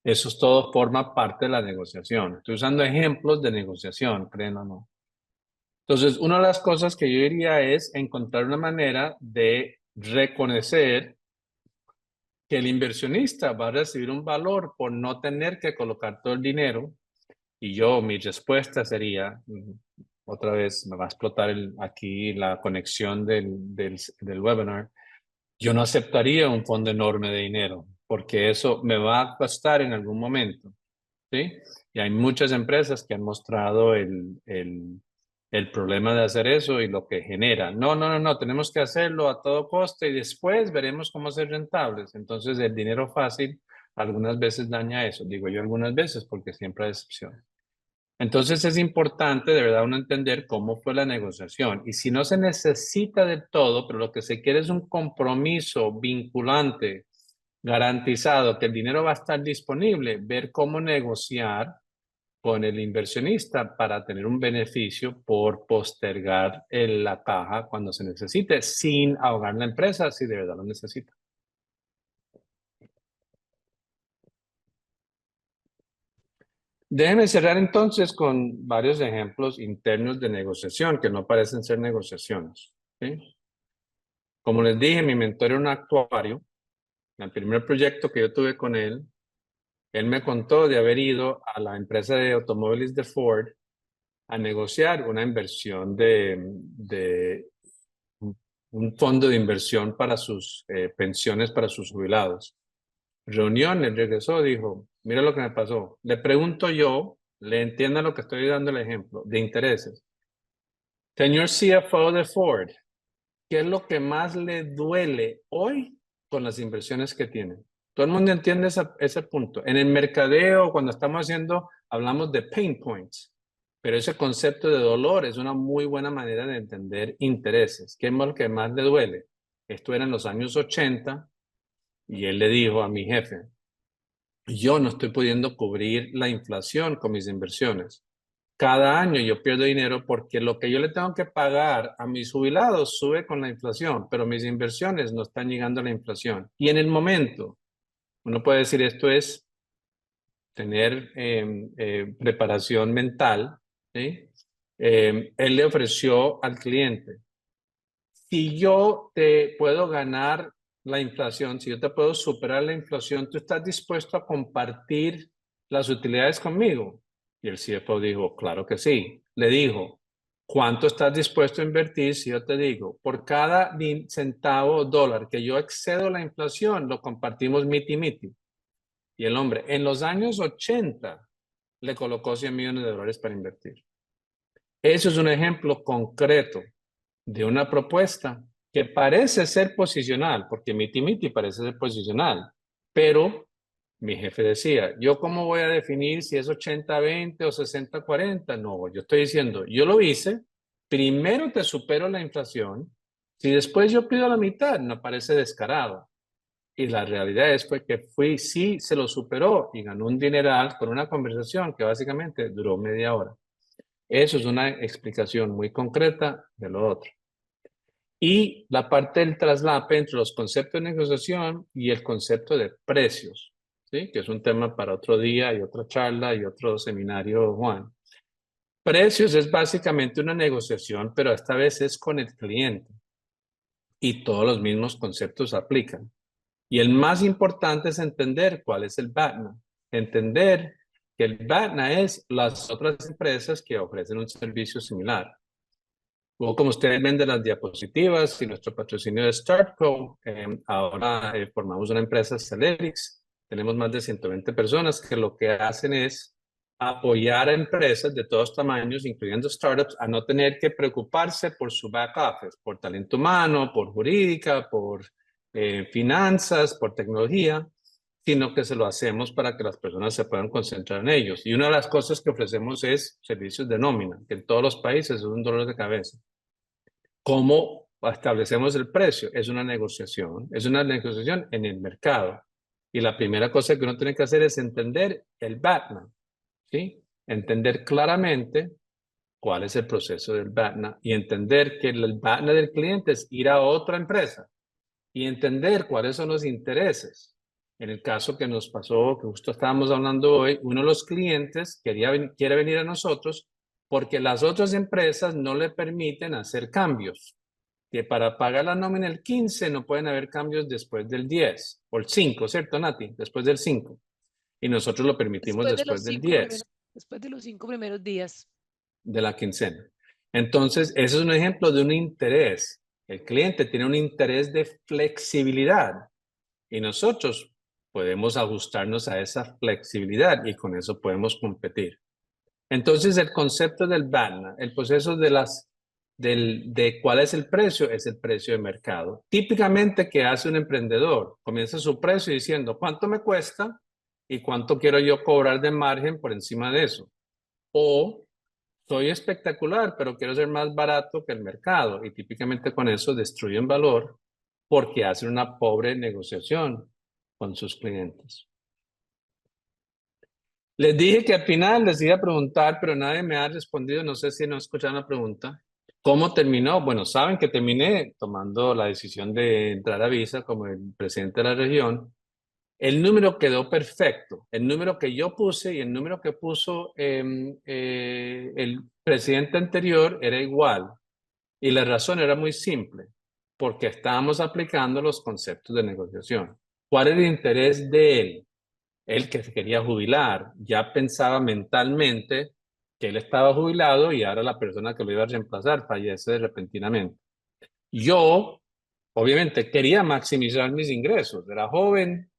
Eso es todo forma parte de la negociación. Estoy usando ejemplos de negociación, creen o no. Entonces, una de las cosas que yo diría es encontrar una manera de reconocer que el inversionista va a recibir un valor por no tener que colocar todo el dinero. Y mi respuesta sería, otra vez me va a explotar aquí la conexión del webinar, yo no aceptaría un fondo enorme de dinero porque eso me va a costar en algún momento. ¿Sí? Y hay muchas empresas que han mostrado el problema de hacer eso y lo que genera. No, no, no, no, tenemos que hacerlo a todo coste y después veremos cómo ser rentables. Entonces, el dinero fácil algunas veces daña eso. Digo yo algunas veces porque siempre hay excepciones. Entonces es importante de verdad uno entender cómo fue la negociación. Y si no se necesita del todo, pero lo que se quiere es un compromiso vinculante, garantizado, que el dinero va a estar disponible, ver cómo negociar con el inversionista para tener un beneficio por postergar la caja cuando se necesite, sin ahogar la empresa si de verdad lo necesita. Déjeme cerrar entonces con varios ejemplos internos de negociación que no parecen ser negociaciones. ¿Sí? Como les dije, mi mentor era un actuario. En el primer proyecto que yo tuve con él me contó de haber ido a la empresa de automóviles de Ford a negociar una inversión de un fondo de inversión para sus pensiones para sus jubilados. Reunión, él regresó, dijo, mira lo que me pasó. Le pregunto yo, le entienda lo que estoy dando el ejemplo, de intereses. Señor CFO de Ford, ¿qué es lo que más le duele hoy con las inversiones que tiene? Todo el mundo entiende ese punto. En el mercadeo, cuando estamos haciendo, hablamos de pain points, pero ese concepto de dolor es una muy buena manera de entender intereses. ¿Qué es lo que más le duele? Esto era en los años 80 y él le dijo a mi jefe, yo no estoy pudiendo cubrir la inflación con mis inversiones. Cada año yo pierdo dinero porque lo que yo le tengo que pagar a mis jubilados sube con la inflación, pero mis inversiones no están llegando a la inflación. Y en el momento, uno puede decir esto es tener preparación mental, ¿sí? Él le ofreció al cliente, si yo te puedo ganar la inflación, si yo te puedo superar la inflación, ¿tú estás dispuesto a compartir las utilidades conmigo? Y el CFO dijo, claro que sí. Le dijo, ¿cuánto estás dispuesto a invertir si yo te digo, por cada centavo o dólar que yo excedo la inflación, lo compartimos miti-miti? Y el hombre, en los años 80, le colocó $100 millones para invertir. Eso es un ejemplo concreto de una propuesta que parece ser posicional, porque miti-miti parece ser posicional, pero mi jefe decía, ¿yo cómo voy a definir si es 80-20 o 60-40? No, yo estoy diciendo, yo lo hice, primero te supero la inflación, si después yo pido la mitad, no parece descarado. Y la realidad fue que sí se lo superó y ganó un dineral con una conversación que básicamente duró media hora. Eso es una explicación muy concreta de lo otro. Y la parte del traslape entre los conceptos de negociación y el concepto de precios, ¿sí? Que es un tema para otro día y otra charla y otro seminario, Juan. Precios es básicamente una negociación, pero esta vez es con el cliente y todos los mismos conceptos aplican. Y el más importante es entender cuál es el BATNA. Entender que el BATNA es las otras empresas que ofrecen un servicio similar. Luego, como ustedes ven de las diapositivas y nuestro patrocinio de StartCo, ahora formamos una empresa Celerix. Tenemos más de 120 personas que lo que hacen es apoyar a empresas de todos tamaños, incluyendo startups, a no tener que preocuparse por su back office, por talento humano, por jurídica, por finanzas, por tecnología, sino que se lo hacemos para que las personas se puedan concentrar en ellos. Y una de las cosas que ofrecemos es servicios de nómina, que en todos los países es un dolor de cabeza. ¿Cómo establecemos el precio? Es una negociación en el mercado. Y la primera cosa que uno tiene que hacer es entender el BATNA, ¿sí? Entender claramente cuál es el proceso del BATNA y entender que el BATNA del cliente es ir a otra empresa y entender cuáles son los intereses. En el caso que nos pasó, que justo estábamos hablando hoy, uno de los clientes quiere venir a nosotros porque las otras empresas no le permiten hacer cambios. Que para pagar la nómina el 15 no pueden haber cambios después del 10 o el 5, ¿cierto, Nati? Después del 5. Y nosotros lo permitimos después del 10. Después de los 5 primeros días. De la quincena. Entonces, ese es un ejemplo de un interés. El cliente tiene un interés de flexibilidad y nosotros podemos ajustarnos a esa flexibilidad y con eso podemos competir. Entonces, el concepto del BATNA, el proceso de cuál es el precio de mercado. Típicamente, ¿qué hace un emprendedor? Comienza su precio diciendo, ¿cuánto me cuesta y cuánto quiero yo cobrar de margen por encima de eso? o soy espectacular, pero quiero ser más barato que el mercado. Y típicamente con eso destruyen valor porque hacen una pobre negociación con sus clientes. Les dije que al final les iba a preguntar, pero nadie me ha respondido. No sé si no escucharon la pregunta. ¿Cómo terminó? Bueno, saben que terminé tomando la decisión de entrar a Visa como el presidente de la región. El número quedó perfecto. El número que yo puse y el número que puso el presidente anterior era igual. Y la razón era muy simple, porque estábamos aplicando los conceptos de negociación. ¿Cuál era el interés de él? Él que se quería jubilar, ya pensaba mentalmente que él estaba jubilado y ahora la persona que lo iba a reemplazar fallece repentinamente. Yo, obviamente, quería maximizar mis ingresos. Era joven,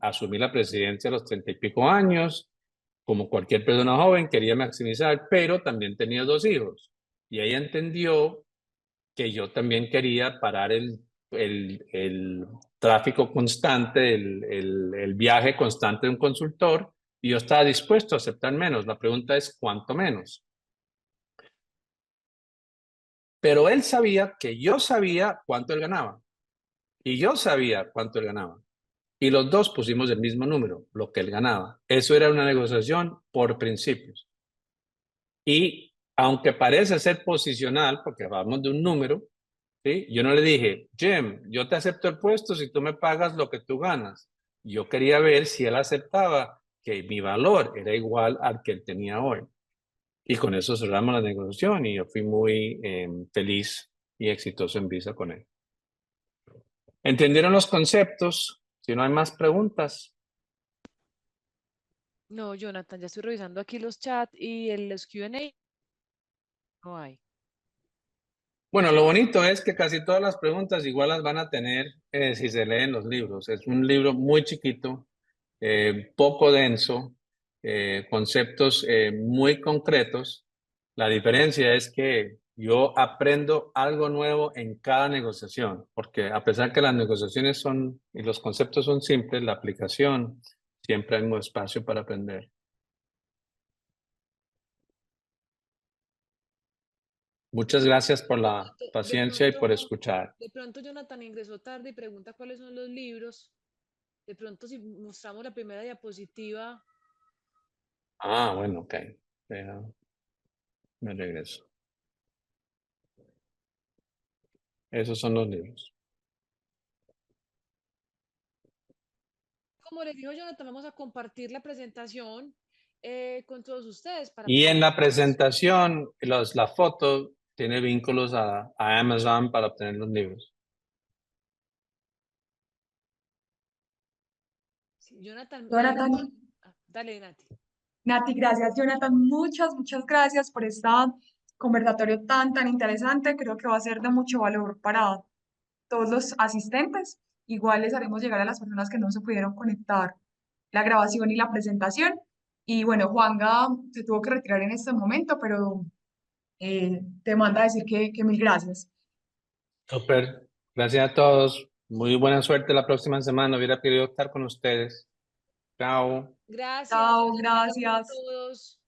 asumí la presidencia a los 30 y pico años. Como cualquier persona joven, quería maximizar, pero también tenía 2 hijos. Y ella entendió que yo también quería parar el tráfico constante, el viaje constante de un consultor, y yo estaba dispuesto a aceptar menos. La pregunta es, ¿cuánto menos? Pero él sabía que yo sabía cuánto él ganaba, y yo sabía cuánto él ganaba. Y los dos pusimos el mismo número, lo que él ganaba. Eso era una negociación por principios. Y aunque parece ser posicional, porque hablamos de un número, ¿sí? Yo no le dije, Jim, yo te acepto el puesto si tú me pagas lo que tú ganas. Yo quería ver si él aceptaba que mi valor era igual al que él tenía hoy. Y con eso cerramos la negociación y yo fui muy feliz y exitoso en Visa con él. ¿Entendieron los conceptos? Si no hay más preguntas. No, Jonathan, ya estoy revisando aquí los chats y los Q&A no hay. Bueno, lo bonito es que casi todas las preguntas igual las van a tener si se leen los libros. Es un libro muy chiquito, poco denso, conceptos muy concretos. La diferencia es que yo aprendo algo nuevo en cada negociación, porque a pesar que las negociaciones son y los conceptos son simples, la aplicación siempre hay un espacio para aprender. Muchas gracias por la paciencia y por escuchar. De pronto Jonathan ingresó tarde y pregunta cuáles son los libros. De pronto si mostramos la primera diapositiva. Ah, bueno, ok. Me regreso. Esos son los libros. Como les dijo Jonathan, vamos a compartir la presentación con todos ustedes para Y en la poder- presentación, la foto tiene vínculos a Amazon para obtener los libros. Sí, Jonathan, Jonathan, dale, Nati. Nati, gracias. Jonathan, muchas gracias por este conversatorio tan interesante. Creo que va a ser de mucho valor para todos los asistentes. Igual les haremos llegar a las personas que no se pudieron conectar la grabación y la presentación. Y bueno, Juanga se tuvo que retirar en este momento, pero te manda a decir que mil gracias. Súper. Gracias a todos. Muy buena suerte la próxima semana. Hubiera querido estar con ustedes. Chao. Gracias, Chao, feliz día a gracias. todos.